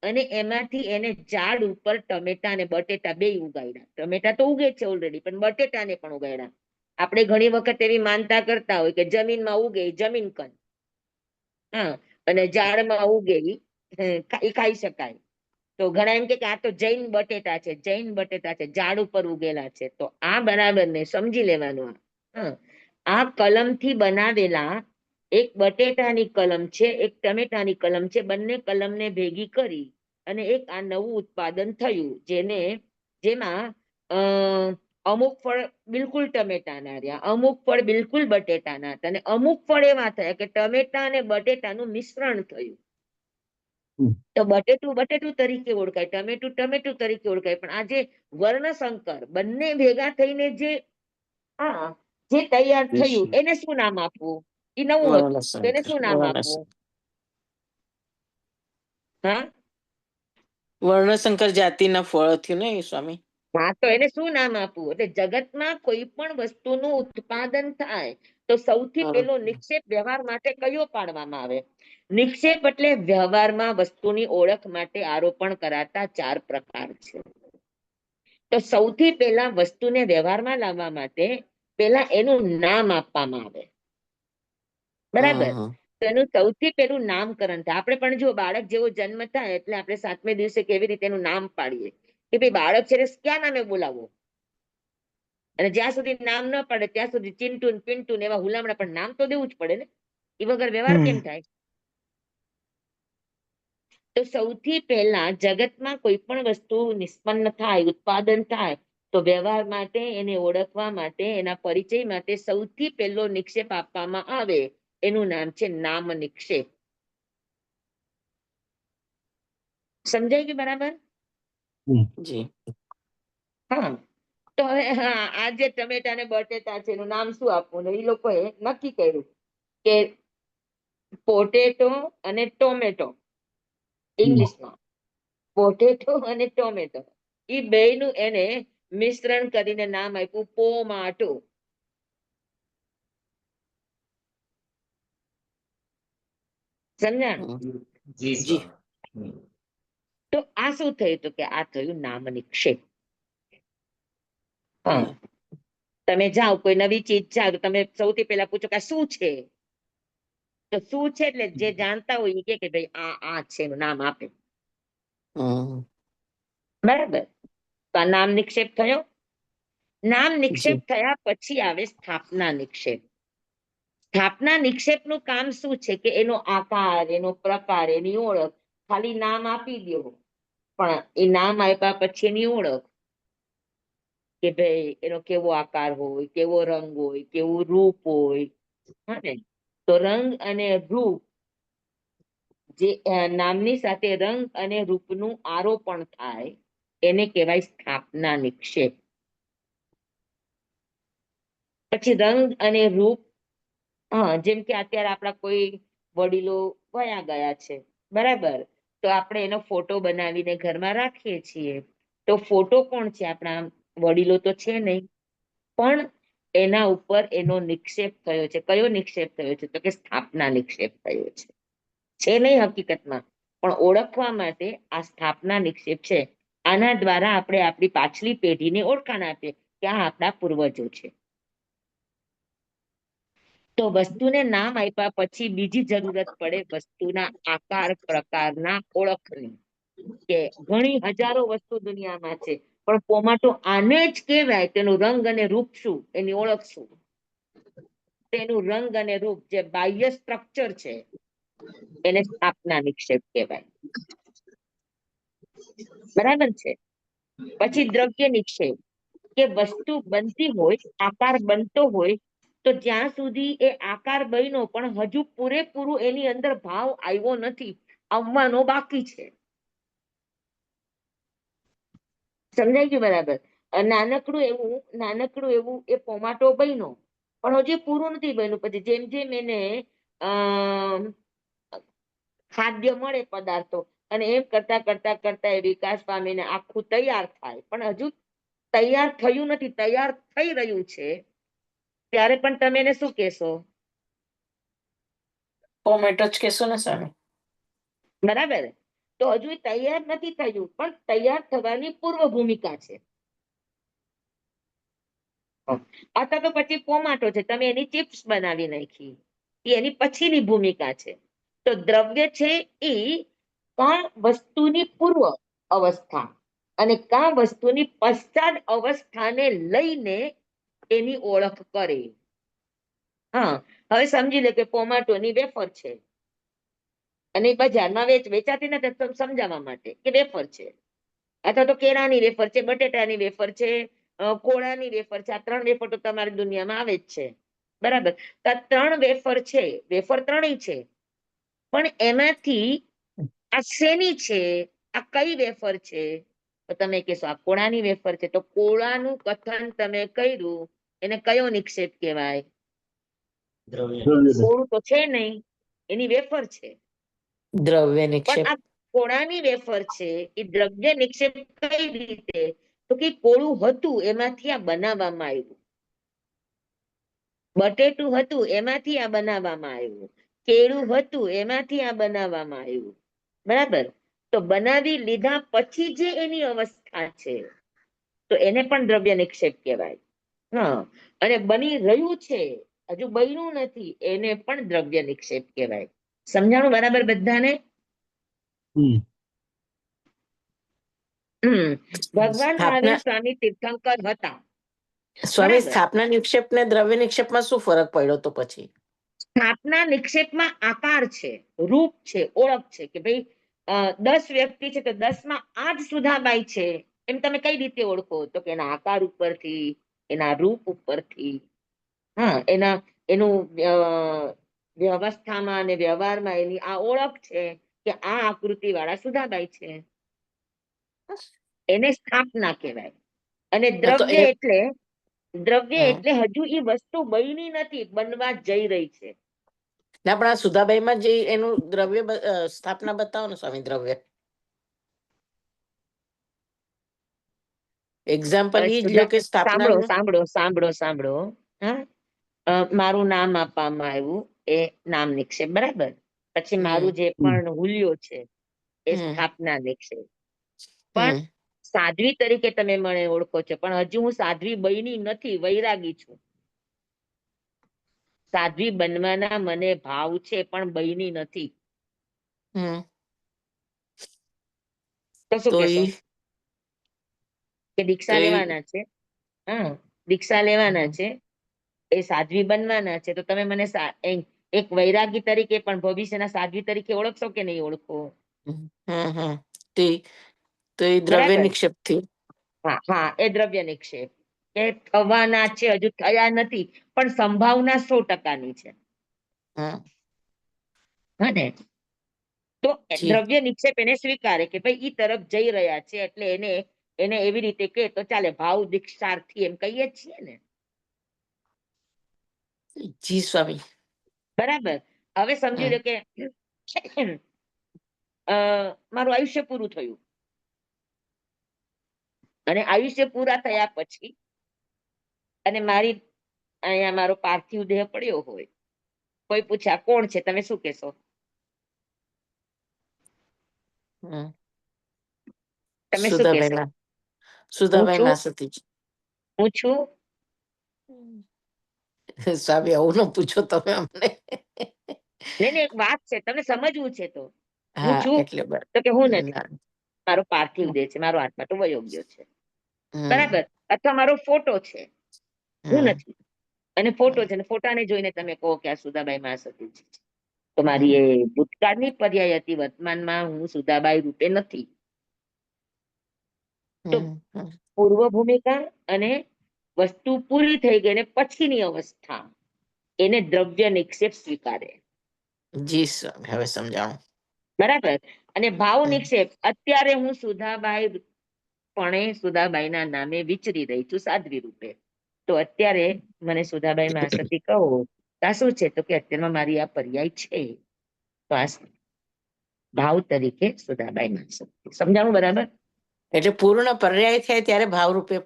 અને એમાંથી એને ઝાડ ઉપર ટમેટા અને બટેટા બે ઉગાડ્યા. ટમેટા તો ઉગે છે ઓલરેડી, પણ બટેટાને પણ ઉગાડ્યા. આપણે ઘણી વખત એવી માનતા કરતા હોય કે જમીનમાં ઉગે જમીન કન, અને ઝાડમાં ઉગે એ ખાઈ શકાય. તો ઘણા એમ કે આ તો જૈન બટેટા છે, જૈન બટેટા છે, ઝાડ ઉપર ઉગેલા છે. તો આ બરાબર ને સમજી લેવાનું. આ કલમથી બનાવેલા એક બટેટાની કલમ છે, એક ટમેટાની કલમ છે. બંને કલમને ભેગી કરી અને એક આ નવું ઉત્પાદન થયું જેમાં અમુક ફળ બિલકુલ ટમેટાના રહ્યા, અમુક ફળ બિલકુલ બટેટાના હતા અને અમુક ફળ એવા થયા કે ટમેટા અને બટેટાનું મિશ્રણ થયું. તો બટેટું બટેટું તરીકે ઓળખાય, ટમેટું ટમેટું તરીકે ઓળખાય. પણ આ જે વર્ણશંકર બંને ભેગા થઈને જે તૈયાર થયું એને શું નામ આપવું? એ નવું હતું. તો એને શું નામ આપવું? વર્ણશંકર જાતિના ફળ થયું ને સ્વામી? હા, તો એને શું નામ આપવું? એટલે જગતમાં કોઈ પણ વસ્તુનું ઉત્પાદન થાય તો સૌથી પેલો નિક્ષેપ વ્યવહાર માટે કયો પાડવામાં આવે? નિક્ષેપ એટલે વ્યવહારમાં વસ્તુની ઓળખ માટે આરોપણ કરાતા 4 પ્રકાર છે. તો સૌથી પહેલા વસ્તુને વ્યવહારમાં લાવવા માટે પહેલા એનું નામ આપવામાં આવે. બરાબર. તો એનું સૌથી પહેલું નામકરણ થાય. આપણે પણ જો બાળક જેવો જન્મ થાય એટલે આપણે 7મે દિવસે કેવી રીતે એનું નામ પાડીએ કે ભાઈ બાળક છે ક્યાં નામે બોલાવો, અને જ્યાં સુધી નામ ન પડે ત્યાં સુધી ચિંટુ પિન્ટુ ને એવા હુલામણા, પણ નામ તો દેવું જ પડે ને, એ વગર વ્યવહાર કેમ થાય? તો સૌથી પહેલા જગતમાં કોઈ પણ વસ્તુ નિષ્પન્ન થાય, ઉત્પાદન થાય તો વ્યવહાર માટે, એને ઓળખવા માટે, એના પરિચય માટે સૌથી પહેલો નિક્ષેપ આપવામાં આવે એનું નામ છે નામ નિક્ષેપ. સમજાય ગયું બરાબર? જી. હા. તો હવે આ જે ટમેટા ને બટેટા છે એનું નામ શું આપવું? એ લોકોએ નક્કી કર્યું કે પોટેટો અને ટોમેટો, ઇંગ્લિશમાં પોટેટો અને ટોમેટો, એ બેયનું એને મિશ્રણ કરીને નામ આપ્યું પોમાટો. સમજ્યા? જી. તો આ શું થયું? તો કે આ થયું નામ નિક્ષેપ. તમે જાઓ કોઈ નવી ચીજ જાઓ તો તમે સૌથી પહેલા પૂછો કે શું છે? તો શું છે એટલે જે જાણતા હોય એ કે ભાઈ આ છે, એનું નામ આપે. બરાબર. તો આ નામ નિક્ષેપ થયો. નામ નિક્ષેપ થયા પછી આવે સ્થાપના નિક્ષેપ. સ્થાપના નિક્ષેપનું કામ શું છે કે એનો આકાર, એનો પ્રકાર, એની ઓળખ, ખાલી નામ આપી દો, પણ એ નામ આપ્યા પછી એની ઓળખ કે ભાઈ એનો કેવો આકાર હોય, કેવો રંગ હોય, કેવું રૂપ હોય. ને તો રંગ અને રૂપ, જે નામની સાથે રંગ અને રૂપનું આરોપણ થાય એને કહેવાય સ્થાપના નિક્ષેપ. પછી રંગ અને રૂપ, હા, જેમ કે અત્યારે આપણા કોઈ વડીલો વયા ગયા છે, બરાબર, તો આપણે એનો ફોટો બનાવીને ઘરમાં રાખીએ છીએ. તો ફોટો કોણ છે? આપણા વડીલો તો છે નહીં, પણ એના ઉપર એનો નિક્ષેપ થયો છે. કયો નિક્ષેપ થયો છે? તો કે સ્થાપના નિક્ષેપ થયો છે નહીં હકીકતમાં, પણ ઓળખવા માટે આ સ્થાપના નિક્ષેપ છે. આના દ્વારા આપણે આપણી પાછલી પેઢીને ઓળખાણ આપીએ કે આ આપણા પૂર્વજો છે. તો વસ્તુને નામ આપ્યા પછી બીજી જરૂરત પડે વસ્તુના આકાર પ્રકારના ઓળખની, કે ઘણી હજારો વસ્તુ દુનિયામાં છે, પણ પોમાટો આને જ કહેવાય. તેનું રંગ અને રૂપ શું, એની ઓળખ શું? તેનું રંગ અને રૂપ, જે બાહ્ય સ્ટ્રક્ચર છે, એને સ્થાપના નિક્ષેપ કહેવાય. બરાબર છે. પછી દ્રવ્ય નિક્ષેપ, કે વસ્તુ બનતી હોય, આકાર બનતો હોય, તો જ્યાં સુધી એ આકાર બન્યો પણ હજુ પૂરેપૂરું એની અંદર ભાવ આવ્યો નથી, આવવાનો બાકી છે. સમજાય ગયું? બરાબર. નાનકડું એવું એ પોમાટો બન્યો, પણ હજી પૂરું નથી બન્યું. પછી જેમ જેમ એને ખાદ્ય મળે પદાર્થો, અને એમ કરતા કરતા કરતા એ વિકાસ પામીને આખું તૈયાર થાય, પણ હજુ તૈયાર થયું નથી, તૈયાર થઈ રહ્યું છે, ત્યારે પણ તમે એને શું કહેશો? ટોમેટો જ કહેશો ને સ્વામી. બરાબર. તો હજુ તૈયાર નથી થયું, પણ તૈયાર થવાની પૂર્વ ભૂમિકા છે. અથવા તો પછી પોમાટો છે, તમે એની ચિપ્સ બનાવી નાખી, એ એની પછીની ભૂમિકા છે. તો દ્રવ્ય છે એ કા વસ્તુની પૂર્વ અવસ્થા અને કા વસ્તુની પશ્ચાત અવસ્થાને લઈને એની ઓળખ કરે. હા, હવે સમજી લે કે પોમાટોની વેફર છે અને બજારમાં વેચાતી નથી, સમજાવવા માટે કે વેફર છે, અથવા તો કેળાની વેફર છે, બટેટાની વેફર છે, કોળાની વેફર છે. આ 3 વેફર તો તમારી દુનિયામાં આવે જ છે, બરાબર. તો આ 3 વેફર છે, વેફર 3 છે, પણ એમાંથી આ શેની છે, આ કઈ વેફર છે? તો તમે કહેશો આ કોળાની વેફર છે. તો કોળાનું કથન તમે કર્યું, એને કયો નિક્ષેપ કહેવાય? કોળું તો છે નહીં, એની વેફર છે. દ્રવ્ય પણ નિક્ષેપ. આ કોળાની વેફર છે, એ દ્રવ્ય નિક્ષેપ કઈ રીતે? તો કે કોળું હતું એમાંથી આ બનાવવામાં આવ્યું, બટેટું હતું એમાંથી આ બનાવવામાં આવ્યું, કેળું હતું એમાંથી આ બનાવવામાં આવ્યું, બરાબર. તો બનાવી લીધા પછી જે એની અવસ્થા છે, તો એને પણ દ્રવ્ય નિક્ષેપ કહેવાય. હા, અને બની રહ્યું છે, હજુ બન્યું નથી, એને પણ દ્રવ્ય નિક્ષેપ કહેવાય. સમજાણું બરાબર બધાને? ભગવાન મહાવીર સ્વામી તીર્થંકર હતા. સ્વામી, બરાબર. સ્થાપના નિક્ષેપ ને દ્રવ્ય નિક્ષેપમાં શું ફરક પડ્યો તો પછી? સ્થાપના નિક્ષેપમાં આકાર છે, રૂપ છે, ઓળખ છે, કે ભાઈ 10 વ્યક્તિ છે તો 10માં 8 સુધાબાઈ છે, એમ તમે કઈ રીતે ઓળખો? તો કે એના આકાર ઉપરથી, એના રૂપ ઉપરથી, હા, એનું વ્યવસ્થામાં અને વ્યવહારમાં એની આ ઓળખ છે કે આ આકૃતિ વાળા સુધાબાઈ છે, એને સ્થાપના કહેવાય. અને દ્રવ્ય એટલે હજુ એ વસ્તુ બની નથી, બનવા જઈ રહી છે. ના, પણ આ સુધાબાઈમાં જે એનું દ્રવ્ય સ્થાપના બતાવો ને સ્વામી. દ્રવ્ય એક્ઝામ્પલ ઈ જ લ્યો કે સ્થાપના. સાંભળો. હા, મારું નામ આપવામાં આવ્યું, એ નામ નિક્ષેપ, બરાબર. પછી મારું જે પણ હુલિયો છે એ સ્થાપના નિક્ષેપ. પણ સાધ્વી તરીકે તમે મને ઓળખો છો, પણ હજુ હું સાધ્વી બની નથી, વૈરાગી છું. સાધ્વી બનવાના મને ભાવ છે, પણ બની નથી. તો શું કહેશો? કે દીક્ષા લેવાના છે, હા, દીક્ષા લેવાના છે, એ સાધ્વી બનવાના છે, તો તમે મને એક વૈરાગી તરીકે પણ ભવિષ્યના સાધ્વી તરીકે ઓળખશો કે નહીં ઓળખો? તો એ દ્રવ્ય નિક્ષેપ થી. હા, એ દ્રવ્ય નિક્ષેપ, કે થવાના છે, હજુ થયા નથી, પણ સંભાવના 100%ની છે. હા ને? તો દ્રવ્ય નિક્ષેપ એને સ્વીકારે કે ભાઈ ઈ તરફ જઈ રહ્યા છે, એટલે એને એને એવી રીતે કે તો ચાલે, ભાવ દીક્ષાર્થી એમ કહીએ જ છીએ ને, જી સ્વામી. બરાબર. હવે સમજી લો કે મારું આયુષ્ય પૂરું થયું અને આયુષ્ય પૂરા થયા પછી અને મારી અહીંયા મારો પાર્થિવ દેહ પડ્યો હોય, કોઈ પૂછે આ કોણ છે, તમે શું કહેશો? હમ. તમે શું કહેશો? સુધાબેન સુધાબેન ના સતી. હું છું. સ્વામી આવું ન પૂછો તમે અમને. નહીં, એક વાત છે, તમને સમજવું છે. તો હું હા છું એટલે તો કે હું નથી, ના. મારો પાર્થિવ દેહ છે, મારો આત્મા તો વયો ગયો છે, હમ, બરાબર. અથવા મારો ફોટો છે, હું હમ, નથી, અને ફોટો છે, અને ફોટાને જોઈને તમે કહો કે આ સુધાબાઈ માં સતી છે. તો મારી હમ, એ ભૂતકાળની પર્યાય હતી, વર્તમાનમાં હું સુધાબાઈ રૂપે નથી. તો હમ, હમ. પૂર્વ ભૂમિકા અને વસ્તુ પૂરી થઈ ગઈ ને પછીની અવસ્થા, એને દ્રવ્ય નિક્ષેપ સ્વીકારે, જી સ્વામી હવે સમજાણું. બરાબર. અને ભાવ હમ, નિક્ષેપ, અત્યારે હું સુધાબાઈ સુધાબાઈના નામે વિચરી રહી છું સાધ્વી રૂપે. તો અત્યારે મને સુધાબાઈ માં સતી કહો તો આ શું છે? તો કે અત્યારમાં મારી આ પર્યાય છે, તો આ ભાવ તરીકે સુધાબાઈ માં સતી. સમજાણું બરાબર? એટલે પૂર્ણ પર્યાય થાય ત્યારે ભાવરૂપે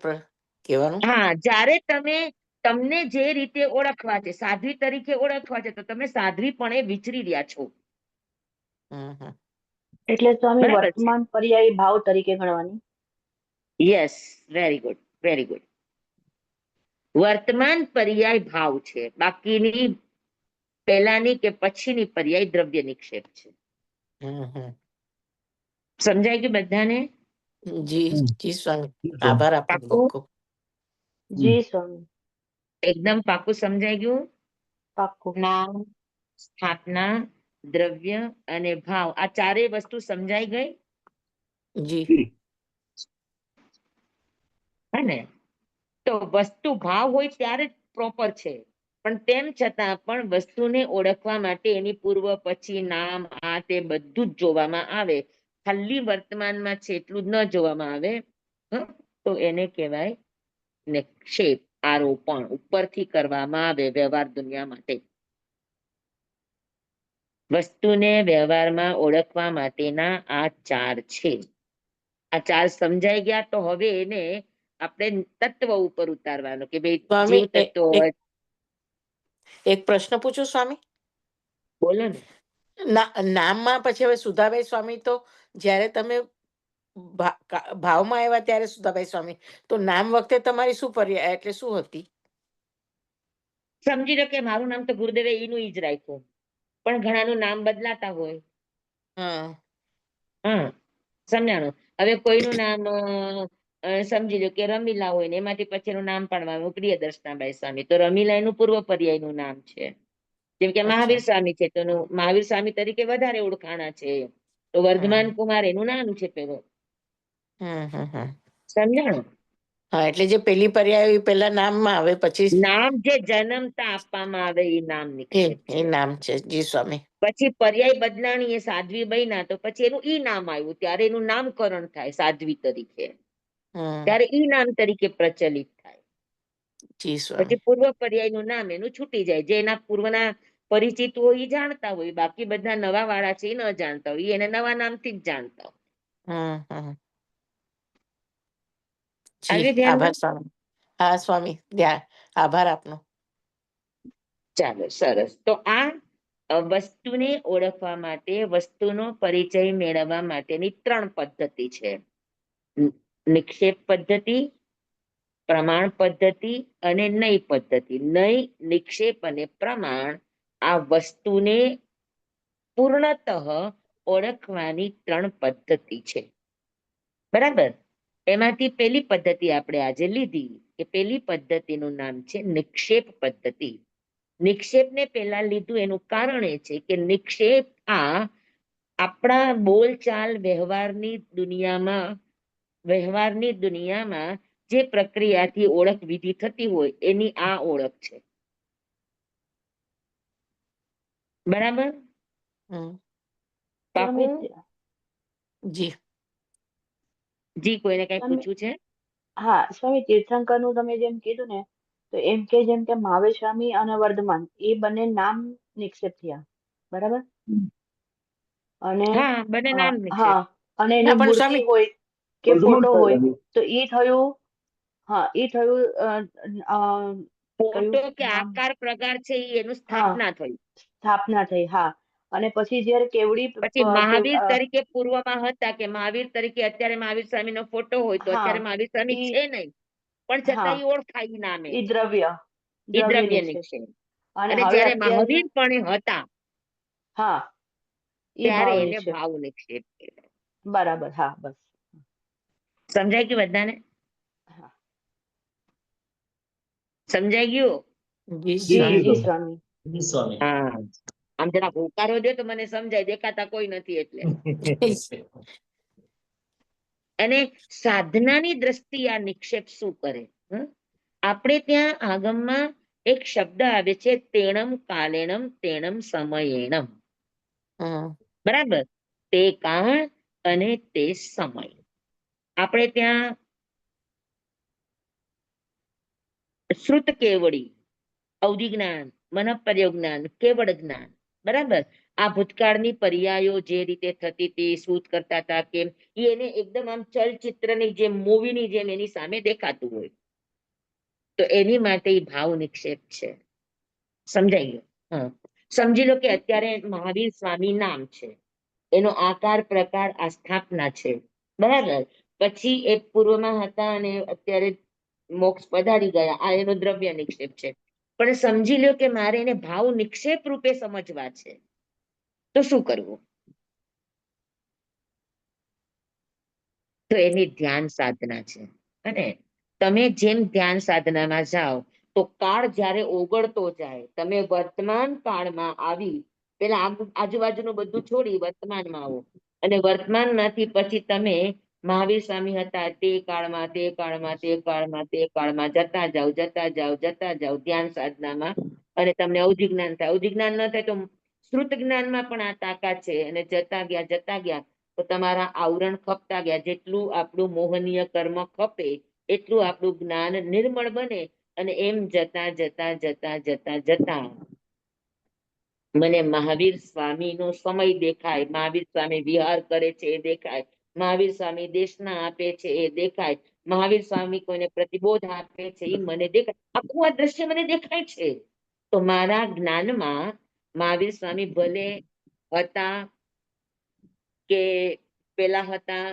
કહેવાનું. હા, જ્યારે તમને જે રીતે ઓળખવા છે, સાધ્વી તરીકે ઓળખવા છે, તો તમે સાધ્વીપણે વિચરી રહ્યા છો. હમ, હમ. એટલે સ્વામી બરાબર છે. વર્તમાન પર્યાય ભાવ તરીકે ગણવાની. Yes, very good, very good. વર્તમાન પર્યાય ભાવ છે, બાકીની પહેલાની કે પછીની પર્યાય દ્રવ્ય નિક્ષેપ છે. હમ, હમ. સમજાય ગયું બધાને? જી જી સ્વામી, આભાર આપનો ખૂબ પાકું? ખૂબ. જી સ્વામી. એકદમ પાકું સમજાઈ ગયું? પાક્કું. નામ, સ્થાપના, દ્રવ્ય અને ભાવ, આ ચારેય વસ્તુ સમજાઈ ગઈ? જી. હે ને? તો વસ્તુ ભાવ હોય ત્યારે જ પ્રોપર છે, પણ તેમ છતાં પણ વસ્તુને ઓળખવા માટે એની પૂર્વ પછી નામ આ તે બધું જ જોવામાં આવે. ખાલી વર્તમાનમાં છે એટલું જ ન જોવામાં આવે, તો એને કહેવાય નિક્ષેપ, આરોપણ ઉપરથી કરવામાં આવે વ્યવહાર દુનિયા માટે. વસ્તુને વ્યવહારમાં ઓળખવા માટેના આ ચાર છે. આ ચાર સમજાઈ ગયા, તો હવે એને આપણે તત્વ ઉપર ઉતારવાનો કે ભાઈ સ્વામી જીવ તત્વ એક હોય. એક પ્રશ્ન પૂછું સ્વામી? બોલો ને. નામમાં પછી હવે સુધાબાઈ સ્વામી તો જ્યારે તમે ભાવમાં આવ્યા ત્યારે સુધાબાઈ સ્વામી, તો નામ વખતે તમારી શું પર્યાય એટલે શું હતી? સમજી લો કે મારું નામ તો ગુરુદેવે ઈનું ઈ જ રાખ્યું, પણ ઘણાનું નામ બદલાતા હોય. હા. હા, સમજાણું. હવે કોઈનું નામ સમજી લો કે રમીલા હોય ને એમાંથી પછીનું નામ પાડવાનું પ્રિયદર્શનાબાઈ સ્વામી, તો રમીલા એનું પૂર્વ પર્યાયનું નામ છે. જેમ કે અચ્છા. મહાવીર સ્વામી છે, તો મહાવીર સ્વામી તરીકે વધારે ઓળખાણા છે. તો વર્ધમાન કુમાર એનું નામ છે પેલો. હમ, હમ, હમ. સમજાણું? હા, એટલે જે પેલી પર્યાય એ પેલા નામમાં આવે પછી નામ જે જન્મતા આપવામાં આવે એ નામ નિક્ષેપ એ છે. નામ છે. જી સ્વામી. પછી પર્યાય બદલાણી એ સાધ્વી બન્યા તો પછી એનું ઈ નામ આવ્યું, ત્યારે એનું નામકરણ થાય સાધ્વી તરીકે, હમ. ત્યારે ઈ નામ તરીકે પ્રચલિત થાય. જી સ્વામી. પછી પૂર્વ પર્યાયનું નામ એનું છૂટી જાય. જે એના પૂર્વના પરિચિત હોય એ જાણતા હોય, બાકી બધા નવા વાળા છે એ ન જાણતા હોય, એને નવા નામથી જ જાણતા હોય. હમ, હમ. જી આવ્યું આભાર ધ્યાનમાં? સ્વામી. હા સ્વામી, આભાર આપનો. ચાલો, સરસ. તો આ વસ્તુને ઓળખવા માટે, વસ્તુનો પરિચય મેળવવા માટેની 3 પદ્ધતિ છે. નિક્ષેપ પદ્ધતિ, પ્રમાણ પદ્ધતિ અને નય પદ્ધતિ. નય, નિક્ષેપ અને પ્રમાણ આ વસ્તુને પૂર્ણતઃ ઓળખવાની 3 પદ્ધતિ છે. બરાબર? એમાંથી પેલી પદ્ધતિ આપણે આજે લીધી, કે પેલી પદ્ધતિનું નામ છે નિક્ષેપ પદ્ધતિ. નિક્ષેપને પેલા લીધું એનું કારણ એ છે કે નિક્ષેપ આ આપણા બોલચાલ વ્યવહારની દુનિયામાં જે પ્રક્રિયાથી ઓળખ વિધિ થતી હોય એની આ ઓળખ છે. બરાબર? હમ. પાકું? જી. જી કોઈને કઈ સ્વામી, પૂછવું છે? હા સ્વામી, તીર્થંકર નું તમે જેમ કીધું ને, તો એમ કે જેમ કે મહાવીર સ્વામી અને વર્ધમાન એ બંને નામ નિક્ષેપ થયા, બરાબર? અને હા બંને નામ નિક્ષેપ. હા, અને ના એની પણ મૂર્તિ સ્વામી હોય કે ફોટો હોય તો એ થયું. હા, એ થયું ફોટો કયું કે નામ? આકાર પ્રકાર છે ઈ એનું હા, સ્થાપના થઈ. સ્થાપના થઈ. હા, અને પછી જયારે કેવડી પછી મહાવીર તરીકે પૂર્વમાં હતા કે મહાવીર તરીકે અત્યારે મહાવીર સ્વામી નો ફોટો હોય તો અત્યારે હા, મહાવીર સ્વામી ઈ છે નહીં, પણ હા, છતાં ઈ ઓળખાય ઈ નામે, ઈ દ્રવ્ય ઈ દ્રવ્ય નિક્ષેપ. નિક્ષેપ. અને અને હવે જયારે અત્યારના, મહાવીર પણ હતા હા, ઈ ત્યારે ભાવ એને નિક્ષેપ. ભાવ નિક્ષેપ કહેવાય. બરાબર, હા, બસ. સમજાઈ ગયું બધાને? હા, સમજાઈ ગયું? જી જી સ્વામી. સ્વામી. જી સ્વામી. હા, આમ જરા હોકારો દો તો મને સમજાય, દેખાતા કોઈ નથી એટલે. અને સાધનાની દ્રષ્ટિએ આ નિક્ષેપ શું કરે? આપણે ત્યાં આગમમાં એક શબ્દ આવે છે તેણમ કાલેણમ તેણમ સમયેણમ. હમ બરાબર? તે કાળ અને તે સમય. આપણે ત્યાં શ્રુત કેવડી, અવધિ જ્ઞાન, મનઃપર્યો જ્ઞાન, કેવળ જ્ઞાન. બરાબર? આ ભૂતકાળની પર્યાયો જે રીતે થતી હતી, શું કરતા હતા, કેમ, એને એકદમ આમ ચલચિત્રની જેમ, મૂવીની જેમ એની સામે દેખાતું હોય. તો એની માટે ભાવ નિક્ષેપ છે. સમજાઈ ગયું? હા, સમજી લો કે અત્યારે મહાવીર સ્વામી નામ છે, એનો આકાર પ્રકાર આ સ્થાપના છે. બરાબર? પછી એ પૂર્વમાં હતા અને અત્યારે મોક્ષ પધારી ગયા, આ એનો દ્રવ્ય નિક્ષેપ છે. પણ સમજી લો કે મારે એને ભાવ નિક્ષેપ રૂપે સમજવા છે, તો શું કરવું? તો એની ધ્યાન સાધના છે. અને તમે જેમ ધ્યાન સાધનામાં જાઓ તો કાળ જ્યારે ઓગળતો જાય, તમે વર્તમાન કાળમાં આવી, પેલા આજુબાજુનું બધું છોડી વર્તમાનમાં આવો, અને વર્તમાનમાંથી પછી તમે મહાવીર સ્વામી હતા તે કાળમાં, તે કાળમાં, તે કાળમાં, તે કાળમાં જતા જાઓ, જતા જાઓ, જતા જાઓ ધ્યાન સાધનામાં, અને તમને અવધિ જ્ઞાન થાય. અવધિ જ્ઞાન ન થાય તો શ્રુત જ્ઞાનમાં પણ આ તાકાત છે. અને જતા ગયા તો તમારા આવરણ ખપતા ગયા. જેટલું આપણું મોહનીય કર્મ ખપે એટલું આપણું જ્ઞાન નિર્મળ બને. અને એમ જતા જતા જતા જતા જતા મને મહાવીર સ્વામી નો સમય દેખાય, મહાવીર સ્વામી વિહાર કરે છે એ દેખાય, મહાવીર સ્વામી દેશના આપે છે એ દેખાય, મહાવીર સ્વામી કોઈને પ્રતિબોધ આપે છે એ મને દેખાય. આખું આ દ્રશ્ય મને દેખાય છે. તો મારા જ્ઞાનમાં મહાવીર સ્વામી ભલે હતા કે પેલા હતા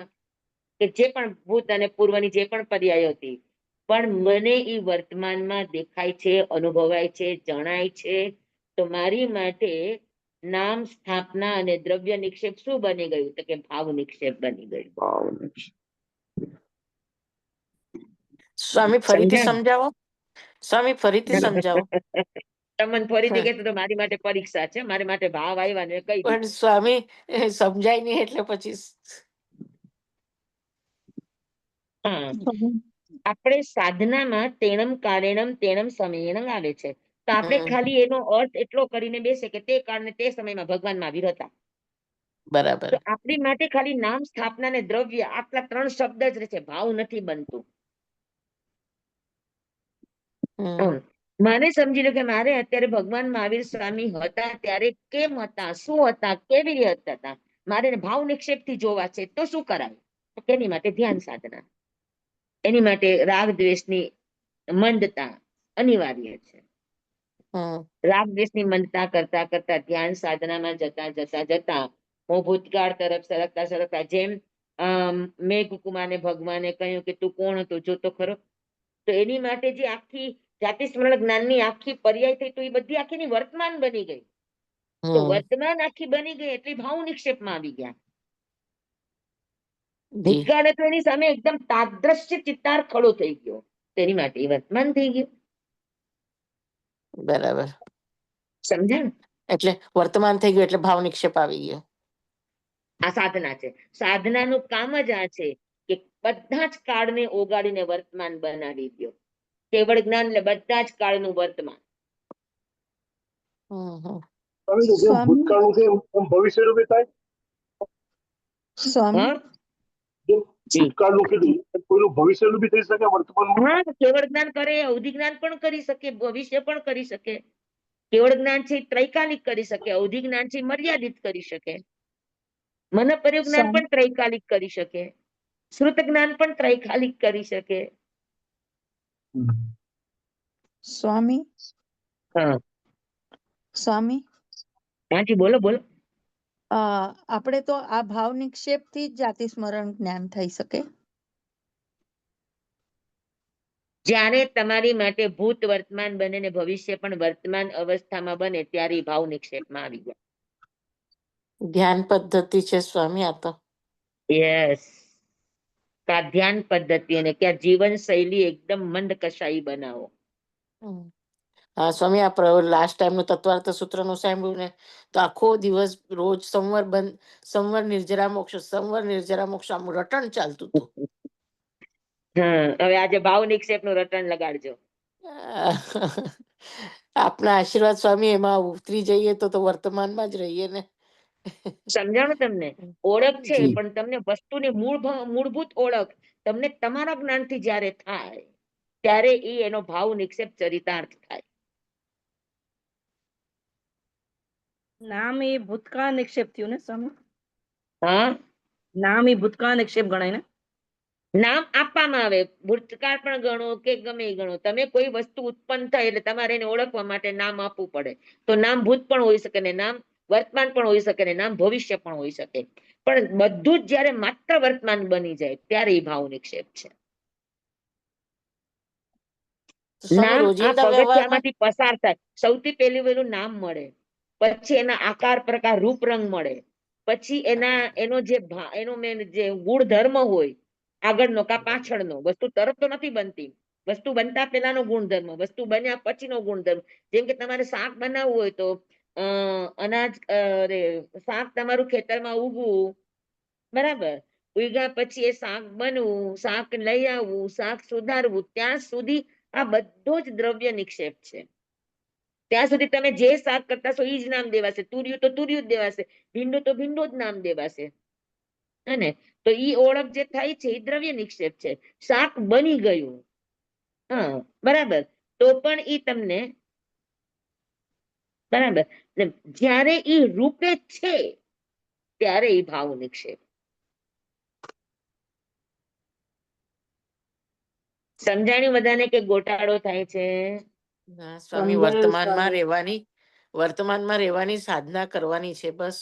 કે જે પણ ભૂત અને પૂર્વની જે પણ પર્યાય હતી, પણ મને એ વર્તમાનમાં દેખાય છે, અનુભવાય છે, જણાય છે. તો મારી માટે નામ સ્થાપના અને દ્રવ્ય નિક્ષેપ શું બની ગયું? તો કે ભાવ નિક્ષેપ બની ગયું. ભાવ નિક્ષેપ. સ્વામી ફરીથી સમજ્યા? સમજાવો. સ્વામી ફરીથી સમજાવો. તમને ફરીથી હા, કહેતો તો મારી માટે પરીક્ષા છે, મારી માટે ભાવ આવ્યા ને કહી પણ દીધું. સ્વામી સમજાય નહીં એટલે પછી હા, આપણે સાધનામાં તેણમ કારેણમ તેણમ સમયેણમ આવે છે. તો આપણે હમ ખાલી એનો અર્થ એટલો કરીને બેસે કે તે કાળને તે સમયમાં ભગવાન મહાવીર હતા. બરાબર. તો આપણી માટે ખાલી નામ સ્થાપના ને દ્રવ્ય આટલા 3 શબ્દ જ રહે છે, ભાવ નથી બનતું. હમ મને સમજી લો કે મારે અત્યારે ભગવાન મહાવીર સ્વામી હતા ત્યારે કેમ હતા, શું હતા, કેવી રીતે હતા, મારે ભાવ નિક્ષેપ થી જોવા છે. તો શું કરાય? તેની માટે ધ્યાન સાધના, એની માટે રાગ દ્વેષની મંદતા અનિવાર્ય છે. હમ રાગ દ્વેષની મંદતા કરતા કરતા ધ્યાન સાધનામાં જતા જતા જતા હું ભૂતકાળ તરફ સરકતા સરકતા, જેમ મેઘકુમારને ભગવાને કહ્યું કે તું કોણ હતો જોતો ખરો. તો એની માટે જે આખી જાતિ સ્મરણ જ્ઞાનની આખી પર્યાય થઈ, તો એ બધી આખીની વર્તમાન બની ગઈ. તો હમ વર્તમાન આખી બની ગઈ એટલે ભાવ નિક્ષેપમાં આવી ગયા. જી ભૂતકાળ તો એની સામે એકદમ તાદ્રશ્ય ચિત્તાર ખડો થઈ ગયો. તેની માટે એ વર્તમાન થઈ ગયું. બરાબર. સમજ્યા? એટલે વર્તમાન થઈ ગયું એટલે ભાવ નિક્ષેપ આવી ગયો. આ સાધના છે. સાધનાનું કામ જ આ છે કે બધા જ કાળને ઓગાળીને વર્તમાન બનાવી દો. કેવળ જ્ઞાન એટલે બધા જ કાળનું વર્તમાન. હમ સ્વામી હા, જી ભૂતકાળનું કીધું કોઈનું ભવિષ્યનું બી થઈ શકે વર્તમાનનું. હા કેવળ જ્ઞાન કરે, અવધિ જ્ઞાન પણ કરી શકે, ભવિષ્ય પણ કરી શકે. કેવળ જ્ઞાન છે ત્રૈકાલિક કરી શકે, અવધિ જ્ઞાન છે મર્યાદિત કરી શકે, મન પર્યો જ્ઞાન પણ ત્રૈકાલિક કરી શકે, શ્રુત જ્ઞાન પણ ત્રૈકાલિક કરી શકે. સ્વામી હા સ્વામી હાજી બોલો બોલો. આપણે તો આ ભાવ નિક્ષેપ થી જ જાતિ સ્મરણ જ્ઞાન થઈ શકે. જ્યારે તમારી માટે ભૂત વર્તમાન બને ને ભવિષ્ય પણ વર્તમાન અવસ્થામાં બને ત્યારે ઈ ભાવ નિક્ષેપમાં આવી જાય. ધ્યાન પદ્ધતિ છે સ્વામી આ તો. યસ, કા ધ્યાન પદ્ધતિ અને ક્યાં જીવન શૈલી એકદમ મંદ કશાઈ બનાવો. હા સ્વામી, આ લાસ્ટ ટાઈમ નું તત્વાર્થ સૂત્ર નું સાંભળ્યું ને તો આખો દિવસ રોજ સંવર બંધ, સંવર નિર્જરા મોક્ષ આમ રટણ ચાલતું હતું. હવે આજે ભાવ નિક્ષેપ નું રટણ લગાડજો. આપના આશીર્વાદ સ્વામી, એમાં ઉતરી જઈએ તો વર્તમાનમાં જ રહીએ ને. સમજાણું તમને? ઓળખ છે જી. પણ તમને વસ્તુની મૂળભૂત ઓળખ તમને તમારા જ્ઞાનથી જ્યારે થાય ત્યારે એનો ભાવ નિક્ષેપ ચરિતાર્થ થાય. નામ એ ભૂતકાળ નિક્ષેપ થયું ને સ્વામી? હા, નામ એ ભૂતકાળ નિક્ષેપ ગણાય ને? નામ આપવામાં આવે, ભૂતકાળ પણ ગણો કે ગમે એ ગણો. તમે કોઈ વસ્તુ ઉત્પન્ન થાય એટલે તમારે એને ઓળખવા માટે નામ આપવું પડે. તો નામ ભૂત પણ હોઈ શકે ને નામ વર્તમાન પણ હોઈ શકે ને નામ ભવિષ્ય પણ હોઈ શકે. પણ બધું જ જયારે માત્ર વર્તમાન બની જાય ત્યારે એ ભાવ નિક્ષેપ છે. સ્વામી નામ આ રોજિંદા વ્યવહારમાં પગથિયામાંથી પસાર થાય. સૌથી પહેલું નામ મળે, પછી એના આકાર પ્રકાર રૂપ રંગ મળે, પછી એનો જે ગુણધર્મ હોય આગળનો કા પાછળનો, વસ્તુ તરત તો નથી બનતી, વસ્તુ બનતા પહેલાનો ગુણધર્મ, વસ્તુ બન્યા પછીનો ગુણધર્મ. જેમ કે તમારે શાક બનાવવું હોય તો શાક તમારું ખેતરમાં ઉગવું, બરાબર, ઉગ્યા પછી એ શાક બનવું, શાક લઈ આવવું, શાક સુધારવું, ત્યાં સુધી આ બધો જ દ્રવ્ય નિક્ષેપ છે. ત્યાં સુધી તમે જે શાક કરતા છો એ જ નામ દેવાશે, તુર્યું તો તુર્યું જ દેવાશે, ભીંડું તો ભીંડું જ નામ દેવાશે. હે તો ઈ ઓળખ જે થાય છે એ દ્રવ્ય નિક્ષેપ છે. શાક બની ગયું, હા બરાબર, તો પણ ઈ તમને બરાબર જ્યારે ઈ રૂપે છે ત્યારે ઈ ભાવ નિક્ષેપ. સમજાણ્યું બધાને કે ગોટાળો થાય છે? સ્વામી, વર્તમાનમાં રહેવાની સાધના કરવાની છે બસ.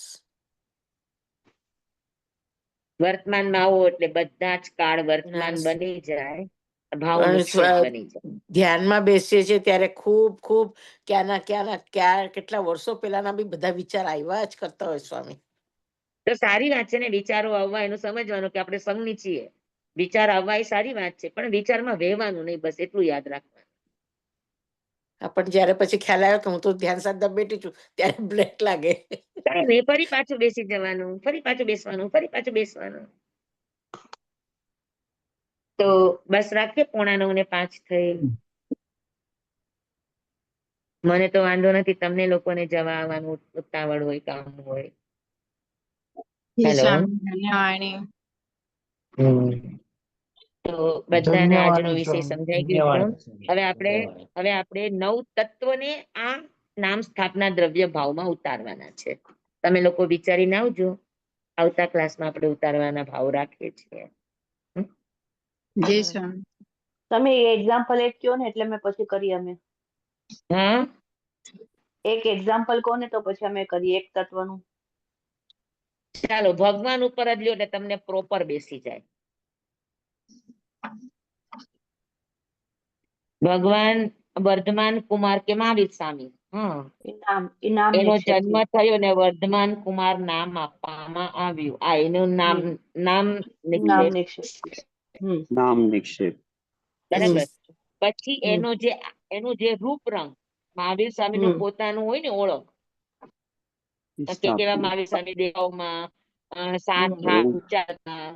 વર્તમાનમાં આવો એટલે બધા જ કાળ વર્તમાન બની જાય, ભાવ નિક્ષેપ બની જાય. ધ્યાનમાં બેસીએ છીએ ત્યારે ખૂબ કેટલા વર્ષો પહેલાના બી બધા વિચાર આવ્યા જ કરતા હોય સ્વામી. તો સારી વાત છે ને, વિચારો આવવા એનું સમજવાનું કે આપણે સંઘની છીએ. વિચાર આવવા એ સારી વાત છે, પણ વિચારમાં વહેવાનું નહીં, બસ એટલું યાદ રાખવાનું. પણ જયારે પછી ખ્યાલ આવ્યો કે હું તો ધ્યાન સાધના બેઠી છું ત્યારે બ્રેક લાગે. ફરી પાછું બેસી જવાનું, ફરી પાછું બેસવાનું, ફરી પાછું બેસવાનું. તો બસ રાખીએ, 8:45 થઈ. મને તો વાંધો નથી, તમને લોકોને જવા આવવાનું ઉતાવળ હોય, કામ હોય. હેલો, તો બધાને આજનો વિષય સમજાઈ ગયો. હવે આપણે 9 તત્વને આ નામ સ્થાપના દ્રવ્ય ભાવમાં ઉતારવાના છે. તમે લોકો વિચારીને આવજો, આવતા ક્લાસમાં આપણે ઉતારવાના ભાવ રાખીએ છીએ. તમે એક્ઝામ્પલ એક કહો ને એટલે મેં પછી કરીએ અમે. હા, એક એક્ઝામ્પલ કહો ને તો પછી અમે કરીએ એક તત્વનું. ચાલો ભગવાન ઉપર જ લ્યો એટલે તમને પ્રોપર બેસી જાય. ભગવાન વર્ધમાન કુમાર કે મહાવીર સ્વામી, એનો જન્મ થયો ને વર્ધમાન કુમાર નામ આપવામાં આવ્યું. આ એનું નામ નિક્ષેપ. બરાબર. પછી એનું જે રૂપ રંગ, મહાવીર સ્વામી નું પોતાનું હોય ને ઓળખ, કે કેવા મહાવીર સ્વામી દેખાવમાં, સાધના ઊંચા હતા,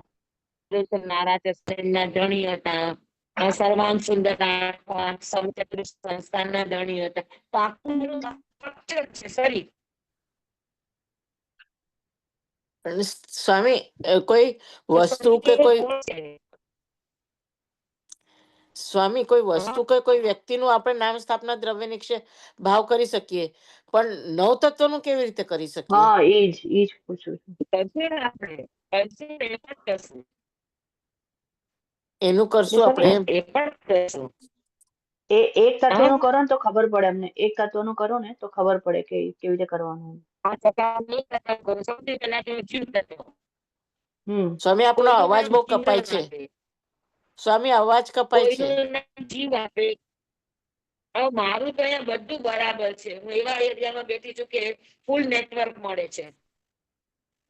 નારા ચસ્કરના ધણી હતા, સર્વાંગ સુંદરતા, સમચતુર સંસ્થાનના ધણી હતા. તો આખું શરીર પણ સ્વામી કોઈ વસ્તુ કે કોઈ સ્વામી કોઈ વસ્તુ કે કોઈ વ્યક્તિનું આપણે નામ સ્થાપના દ્રવ્ય નિક્ષેપ ભાવ કરી શકીએ, પણ નવ તત્વનું કેવી રીતે કરી શકીએ? હા એ જ પૂછું છું. એનું કરશું આપણે એમ. એ પણ કરશું. એ એક તત્વનું કરો ને તો ખબર પડે અમને. એક તત્વનું કરો ને તો ખબર પડે કે કેવી રીતે કરવાનું. સૌથી પહેલા તો જીવ તત્વ. સ્વામી આપણો કોઈનું અવાજ નામ બહુ જીવન કપાય છે. આપે. સ્વામી અવાજ કપાય છે. કોઈનું નામ જીવ આપે. હવે મારું તો અહીંયા બધું બરાબર છે. હું એવા એરિયામાં બેઠી છું કે ફૂલ નેટવર્ક મળે છે.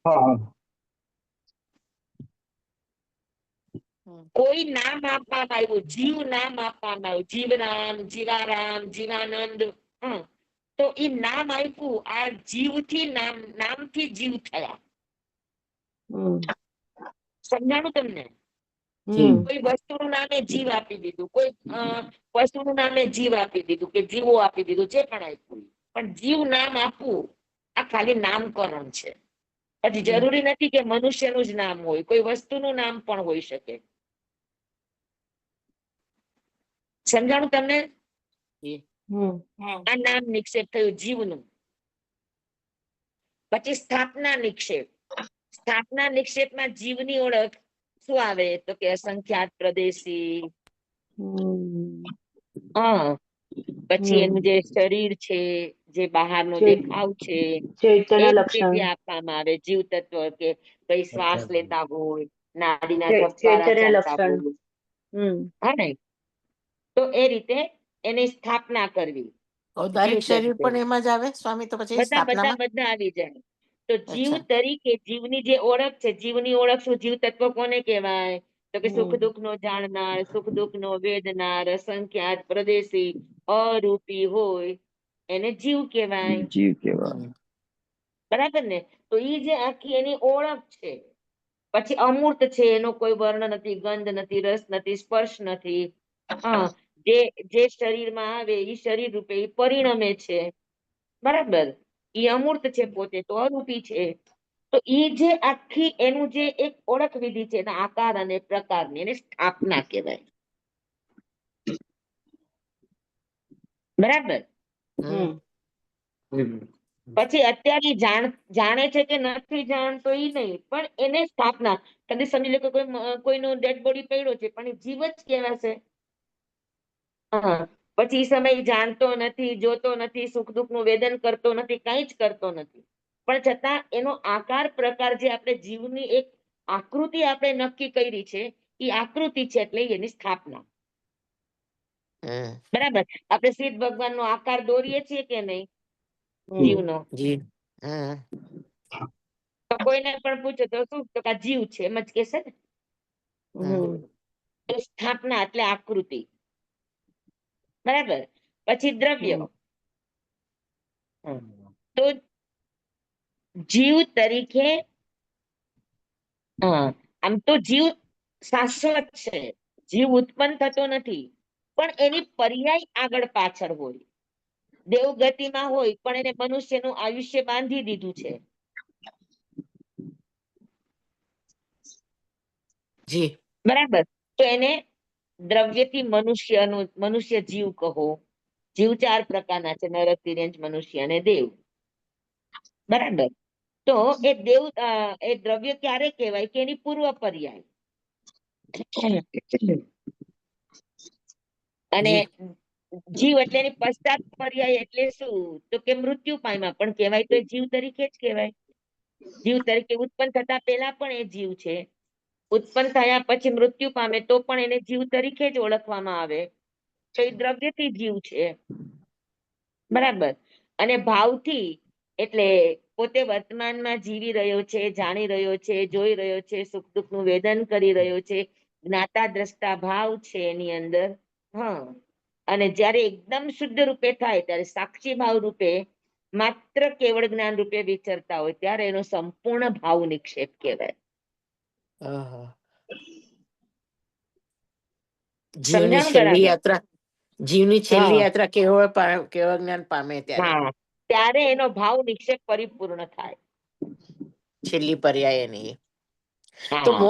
હા હા કોઈ નામ આપવામાં આવ્યું, જીવ નામ આપવામાં આવ્યું, જીવરામ, જીવારામ, જીવાનંદ. તો એ નામ આપ્યું, આ જીવથી નામથી જીવ થયા. સમજાણું તમને? કોઈ વસ્તુનું નામે જીવ આપી દીધું, કોઈ વસ્તુનું નામે જીવ આપી દીધું, કે જીવો આપી દીધું, જે પણ આપ્યું. પણ જીવ નામ આપવું આ ખાલી નામકરણ છે. હજી જરૂરી નથી કે મનુષ્યનું જ નામ હોય, કોઈ વસ્તુનું નામ પણ હોઈ શકે. સમજાણું તમને? આ નામ નિક્ષેપ થયું જીવનું. પછી સ્થાપના નિક્ષેપ. સ્થાપના નિક્ષેપમાં જીવની ઓળખ શું આવે? તો કે અસંખ્યાત પ્રદેશી. પછી એનું જે શરીર છે, જે બહારનો દેખાવ છે, એ ચૈતન્ય રીતે લક્ષણ. જે આપવામાં આવે જીવ તત્વ, કે કઈ શ્વાસ લેતા હોય, નાડીના ધબકારા ચૈતન્ય ચાલતા લક્ષણ. હોય, હા ને? તો એ રીતે એની સ્થાપના કરવી. ઔદારિક શરીર પણ એમાં જ આવે સ્વામી? તો પછી સ્થાપનામાં બધા આવી જાય. તો જીવ અચ્છા. તરીકે જીવની જે ઓળખ છે, જીવની ઓળખ શું? જીવ તત્વ કોને કહેવાય? તો કે સુખ દુઃખ નો જાણનાર, સુખ દુઃખ નો વેદનાર, અસંખ્યાત પ્રદેશી, અરૂપી હોય એને જીવ કહેવાય. જીવ કહેવાય. બરાબર ને? તો એ જે આખી એની ઓળખ છે. પછી અમૂર્ત છે, એનો કોઈ વર્ણ નથી, ગંધ નથી, રસ નથી, સ્પર્શ નથી. જે શરીરમાં આવે એ શરીર રૂપે એ પરિણમે છે. બરાબર? એ અમૂર્ત છે, પોતે તો અરૂપી છે. તો એ જે આખી એનું જે એક ઓળખ વિધિ છે, એના આકાર અને પ્રકારની, એને સ્થાપના કહેવાય. બરાબર? પછી અત્યારે જાણે છે કે નથી જાણતો એ નહીં, પણ એને સ્થાપના. કદી સમજી લો કે કોઈનો ડેડ બોડી પડ્યો છે, પણ એ જીવ જ કહેવાશે. પછી એ સમય જાણતો નથી, જોતો નથી, સુખ દુઃખ નું વેદન કરતો નથી, કઈ જ કરતો નથી. પણ છતાં એનો આકાર પ્રકાર, જે આપણે જીવની એક આકૃતિ આપણે નક્કી કરી છે, એ આકૃતિ છે, એટલે એની સ્થાપના. બરાબર? આપણે સિદ્ધ ભગવાન નો આકાર દોરીએ છીએ કે નહીં? જીવનો. તો કોઈને પણ પૂછો તો શું? તો કે જીવ છે, એમ જ કહેશે ને. તો સ્થાપના એટલે આકૃતિ. બરાબર? પછી દ્રવ્ય. તો જીવ તરીકે આમ તો જીવ શાશ્વત છે, જીવ ઉત્પન્ન થતો નથી, પણ એની પર્યાય આગળ પાછળ હોય. દેવગતિમાં હોય, પણ એને મનુષ્યનું આયુષ્ય બાંધી દીધું છે. બરાબર? તો એને દ્રવ્યથી મનુષ્ય જીવ કહો. જીવ 4 પ્રકારના છે: નર, તિર્યંચ, મનુષ્ય અને દેવ. બરાબર? તો એ દ્રવ્ય ક્યારે કહેવાય? કે એની પૂર્વ પર્યાય. અને જીવ એટલે એની પશ્ચાત પર્યાય એટલે શું? તો કે મૃત્યુ પામ્યા, પણ કહેવાય તો જીવ તરીકે જ કહેવાય. જીવ તરીકે ઉત્પન્ન થતા પહેલા પણ એ જીવ છે. ઉત્પન્ન થયા પછી મૃત્યુ પામે તો પણ એને જીવ તરીકે જ ઓળખવામાં આવે. તો એ દ્રવ્યથી જીવ છે. બરાબર? અને ભાવથી એટલે પોતે વર્તમાનમાં જીવી રહ્યો છે, જાણી રહ્યો છે, જોઈ રહ્યો છે, સુખ દુઃખ નું વેદન કરી રહ્યો છે, જ્ઞાતા દ્રષ્ટા ભાવ છે એની અંદર. અને જયારે એકદમ શુદ્ધ રૂપે થાય, ત્યારે સાક્ષી ભાવ રૂપે માત્ર કેવળ જ્ઞાન રૂપે વિચરતા હોય, ત્યારે એનો સંપૂર્ણ ભાવ નિક્ષેપ કહેવાય. જીવની છેલ્લી યાત્રા, જીવની છેલ્લી યાત્રા કેવળ જ્ઞાન પામે ત્યારે. ત્યારે એનો ભાવ નિક્ષેપ પરિપૂર્ણ થાય. છેલ્લી પર્યાય એની. તો હા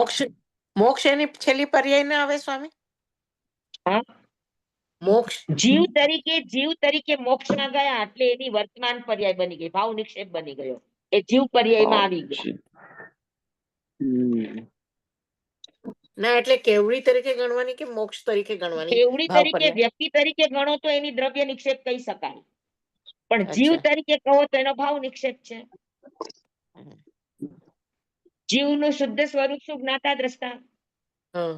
મોક્ષ એની છેલ્લી પર્યાય ના આવે સ્વામી? હા. મોક્ષ જીવ તરીકે મોક્ષમાં ગયા એટલે એની વર્તમાન પર્યાય બની ગઈ, ભાવ નિક્ષેપ બની ગયો. એ જીવ પર્યાયમાં આવી ગયા. ના એટલે કેવડી તરીકે ગણવાની કે મોક્ષ તરીકે ગણવાની? કેવડી ભાવ તરીકે પર્યાય. વ્યક્તિ તરીકે ગણો તો એની દ્રવ્ય નિક્ષેપ કહી શકાય, પણ જીવ અચ્છા. તરીકે કહો તો એનો ભાવ નિક્ષેપ છે. જીવનું શુદ્ધ સ્વરૂપ શું? જ્ઞાતા દ્રષ્ટા. હા.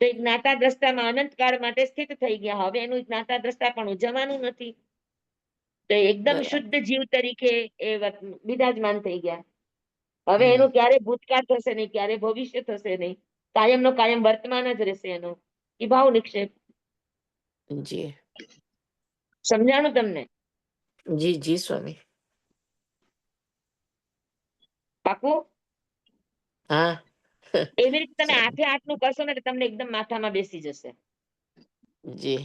તો એ જ્ઞાતા દ્રષ્ટામાં અનંત કાળ માટે સ્થિત થઈ ગયા. હવે એનું જ્ઞાતા દ્રષ્ટા પણ ઉજવવાનું નથી. તો એકદમ બરાબર. શુદ્ધ જીવ તરીકે એ બિરાજમાન થઈ ગયા. હવે હમ. એનું ક્યારે ભૂતકાળ થશે નહીં, ક્યારે ભવિષ્ય થશે નહીં, કાયમ નો કાયમ વર્તમાન જ રહેશે એનો. એ ભાવ નિક્ષેપ. જી સમજાણું તમને? જી જી સ્વામી. પાકું? હા. એવી રીતે તમે હાથે હાથનું કરશો ને તમને એકદમ માથામાં બેસી જશે. જી.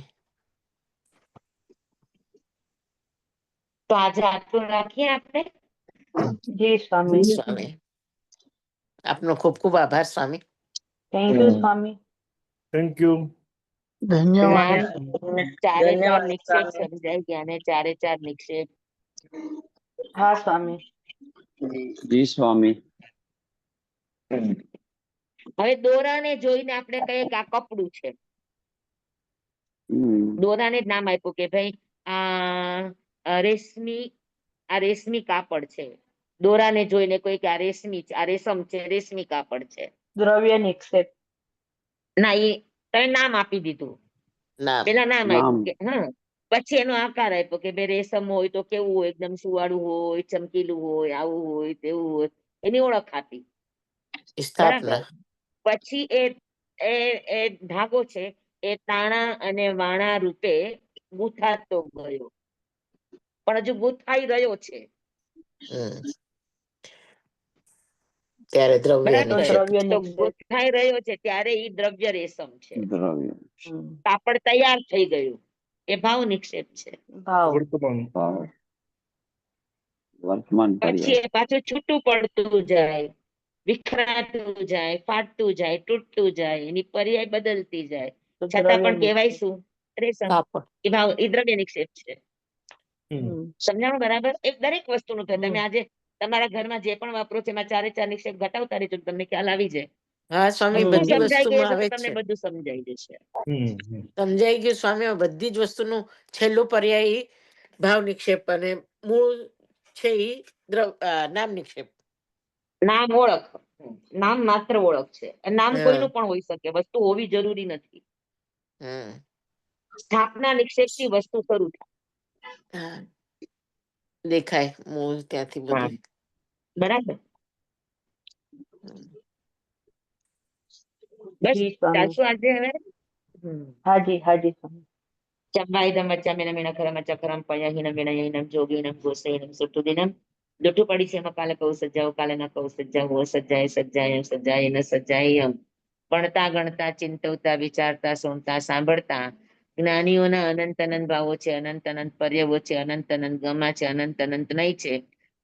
તો આજે આટલું રાખીએ આપણે. જી સ્વામી. જી સ્વામી. આપનો ખૂબ ખૂબ આભાર Swami. Thank you Swami. Thank you. ધન્યવાદ. ચારે ચાર ધન્યવાદ નિક્ષેપ સ્વામી. સમજાઈ ગયા ને? ચારે ચાર નિક્ષેપ. હા સ્વામી. જી સ્વામી. હવે દોરાને જોઈને આપણે કહીએ કે આ કપડું છે. દોરાને જ નામ આપ્યું કે ભાઈ આ રેશમી કાપડ છે. દોરાને જોઈને કોઈ કે આ રેશમી છે, આ રેશમ છે, રેશમી કાપડ છે. દ્રવ્ય નિક્ષેપ. ના, એ તમે નામ આપી દીધું. નામ. પેલા નામ આપ્યું કે હા, પછી એનો આકાર આપ્યો કે ભાઈ રેશમ હોય તો કેવું હોય, એકદમ સુવાળું હોય, ચમકીલું હોય, આવું હોય, તેવું હોય, એની ઓળખ આપી. સ્થાપના. પછી એ ધાગો છે એ તાણા અને વાણા રૂપે ગૂંથાતો ગયો, પણ હજુ ગૂંથાઈ રહ્યો છે. ત્યારે દ્રવ્ય બરાબર? નિક્ષેપ. તો ગૂંથાઈ રહ્યો છે ત્યારે એ દ્રવ્ય રેશમ છે. દ્રવ્ય. કાપડ તૈયાર થઈ ગયું, એ ભાવ નિક્ષેપ છે. વર્તમાન પછી એ પાછું છૂટું પડતું જાય, વિખરાતું જાય, ફાટતું જાય, તૂટતું જાય, એની પર્યાય બદલતી જાય, છતાં પણ કહેવાય શું? રેશમ. એ ભાવ, એ દ્રવ્ય નિક્ષેપ છે. સમજાણું બરાબર? એક દરેક વસ્તુનું થાય. તમે આજે તમારા ઘરમાં જે પણ વાપરો છો એમાં ચારે ચાર નિક્ષેપ ઘટાવતા રહેજો, તમને ખ્યાલ આવી જાય. હા સ્વામી, બધી સમજાઈ ગયું વસ્તુમાં તો આવે તમને છે. બધું સમજાઈ જશે. સમજાઈ ગયું સ્વામી. બધી જ વસ્તુનું છેલ્લું પર્યાય ભાવ નિક્ષેપ અને મૂળ છે ઈ નામ નિક્ષેપ. નામ ઓળખ, નામ માત્ર ઓળખ છે. નામ કોઈનું પણ હોઈ શકે, વસ્તુ હોવી જરૂરી નથી. સ્થાપના નિક્ષેપ થી વસ્તુ શરૂ થાય. દેખાય મૂળ ત્યાંથી બધું. બરાબર? બસ ચાલશું આજે હવે. હાજી હાજી સ્વામી. ચંબાઈદમ વચ્ચામેનમ એણખરમ ચક્રમ પયહિનમ વિનયહિનમ જોગીનમ ગોસેયનમ સુતુદિનમ. દોઢું પડી છે એમાં કાલે કહું સજ્જાઓ, કાલે ન કહું સજ્જાઓ, સજ્જાય સજ્જાય સજ્જાય ન સજ્જાય એમ. ભણતા ગણતા ચિંતવતા વિચારતા સુણતા સાંભળતા જ્ઞાનીઓના અનંત અનંત ભાવો છે, અનંત અનંત પર્યવો છે, અનંત અનંત ગમા છે, અનંત અનંત નહીં છે,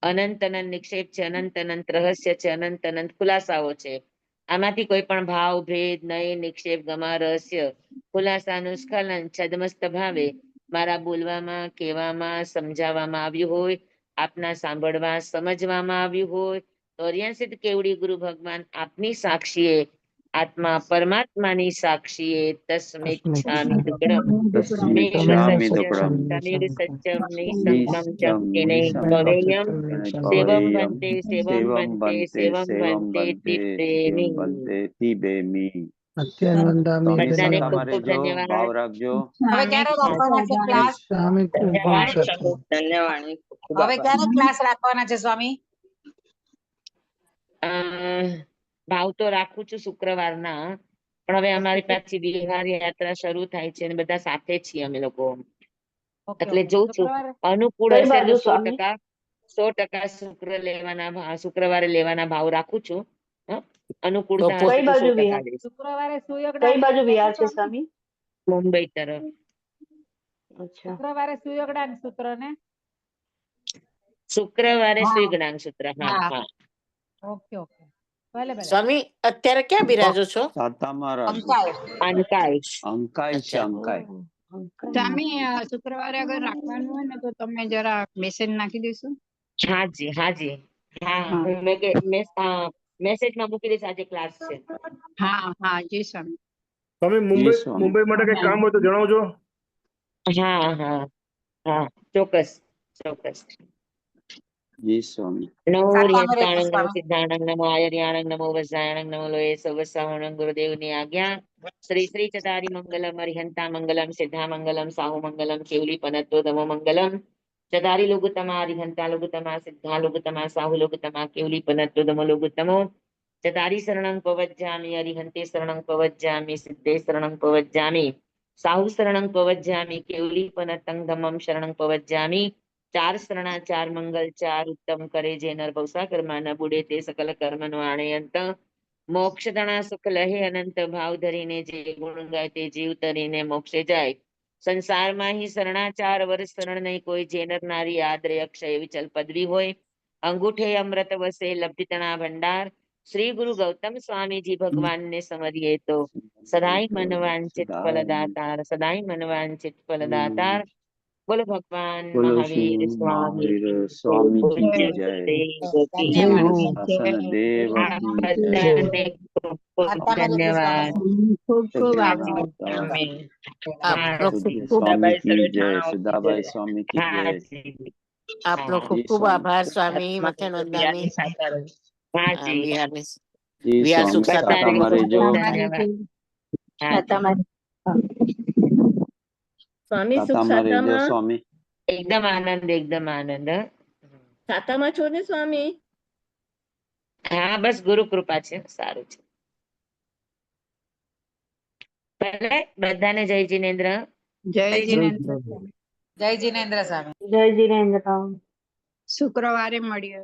અનંત અનંત નિક્ષેપ છે, અનંત અનંત રહસ્ય છે, અનંત અનંત ખુલાસાઓ છે. આમાંથી કોઈ પણ ભાવ, ભેદ, નય, નિક્ષેપ, ગમા, રહસ્ય, ખુલાસાનું સ્ખલન છદમસ્ત ભાવે મારા બોલવામાં, કહેવામાં, સમજાવવામાં આવ્યું હોય, આપના સાંભળવા, સમજવામાં આવ્યું હોય તો અરિયાસિત કેવડી ગુરુ ભગવાન આપની સાક્ષીએ, આત્મા પરમાત્માની સાક્ષીએ તસ્મિચ્છામિ દુક્કડમ મેઘ સત્યમ તમેવ સત્યમ નિસંગમ ચક્તિને ભવેયમ સેવમ ભંતે સેવમ ભંતે સેવમ ભંતે તિપ્પેમિ. બધાને ખૂબ ખૂબ ધન્યવાદ. ભાવ રાખજો. હવે ક્યારે રાખવાના છે ક્લાસ? ધન્યવાદ. હવે ક્યારે ક્લાસ રાખવાના છે સ્વામી? ભાવ તો રાખું છું શુક્રવારના, પણ હવે અમારી પાછી બિહાર યાત્રા શરૂ થાય છે અને બધા સાથે છીએ અમે લોકો, એટલે જોઉં છું અનુકૂળ હશે તો 100% શુક્રવારે લેવાના ભાવ રાખું છું. અનુકૂળતા હશે તો 100% લઈશ. શુક્રવારે કઈ બાજુ વિહાર છે સ્વામી? મુંબઈ તરફ. અચ્છા. શુક્રવારે સુયોગદાન સૂત્ર ને શુક્રવારે હા. શ્રી ગણાંક સૂત્ર. હા હા. હા. ઓકે ઓકે ભલે ભલે સ્વામી અત્યારે ક્યાં બિરાજો છો? સાતામાં રાશિ. અંકાય અંકાય. અંકાય છે, અચ્છા અંકાય. સ્વામી શુક્રવારે અગર રાખવાનું હોય ને તો તમે જરા મેસેજ નાખી દેશો. હાજી હાજી. હા હા. હું મેસેજમાં મૂકી દઈશ આજે ક્લાસ છે. હા હા જી સ્વામી. સ્વામી જી સ્વામી. મુંબઈ માટે કઈ કામ હોય તો જણાવજો. હા હા હા ચોક્કસ ચોક્કસ. જી સ્વામી. નમો સાતામાં રહેજો રિયંતાણંગ નમો સ્વામી. સિદ્ધાણંગ નમો આયર્યાણંગ નમો વજ્રાયણંગ નમો લોહે સવસાહણંગ ગુરુદેવની આજ્ઞા. શ્રી શ્રી ચતારી મંગલમ અરિહંતા મંગલમ સિદ્ધા મંગલમ સાહુ મંગલમ કેવલી પનત્તો તમો મંગલમ. ચતારી લોગુતમા અરિહંતા લોગુતમા સિદ્ધા લોગુતમા સાહુ લોગુતમા કેવલી પનત્તો તમો લોગુતમો. ચતારી શરણં પવજ્જામિ અરિહંતે શરણં પવજ્જામિ સિદ્ધે શરણં પવજ્જામિ સાહુ શરણં પવજ્જામિ કેવલી પનત્તં ધમ્મં શરણં પવજ્જામિ. ચાર શરણા ચાર મંગલ ચાર ઉત્તમ કરે જે નર ભવસા કર્મા ન બુડે તે સકલ કર્મ નો આણે અંત. મોક્ષ તણા સુખ લહે અનંત ભાવ ધરીને જે ગુણ ગાય તે જીવ તરીને મોક્ષે જાય. સંસારમાં હી શરણાચાર વર્ષ શરણ નહીં કોઈ જે નર નારી આદરે અક્ષય વિચલ પદવી હોય. અંગૂઠે અમૃત વસે લબ્ધિ તણા ભંડાર. શ્રી ગુરુ ગૌતમ સ્વામીજી ભગવાન ને સમરીએ તો સદાય મનવાંચિત ફલદાતાર સદાય મનવાંચિત ફલદાતાર. બોલો ભગવાન બોલો મહાવીર શ્રી સ્વામી મહાવીર કી જય. સ્વામીજી બોલો કી જય. ગુરુદેવ કી બોલો જય. શાસન દેવ આ કી જય. બધાને ખૂબ ખૂબ સાતામાં રહેજો ધન્યવાદ. સ્વામી. ખૂબ ખૂબ આભાર ધન્યવાદ. સ્વામી. આપનો હા ખૂબ પૂજ્ય ખૂબ સ્વામી સદાભાઈ કી જય. સરોજ સદાભાઈ સ્વામી કી જય. હા જી. આપનો હા ખૂબ જી ખૂબ સ્વામી. આભાર સ્વામી આત્મા મથેન વંદામી. બિરાની સાથે રહો. હા જી. વિહારની જી વિહાર સુખ સ્વામી. બધાને સાતામાં સાતામાં ખૂબ રહેજો. ખૂબ ધન્યવાદ. હા જી. સ્વામી સુખ સાતામાં રહેજો સાતામાં સ્વામી. એકદમ આનંદ એકદમ આનંદ. સાતામાં છો ને સ્વામી? હા બસ ગુરુ કૃપા છે સારું છે. ભલે બધાને જય જીનેન્દ્ર. જય જીનેન્દ્ર સ્વામી. જય જીનેન્દ્ર સ્વામી. જય જીનેન્દ્ર. શુક્રવારે મળીએ.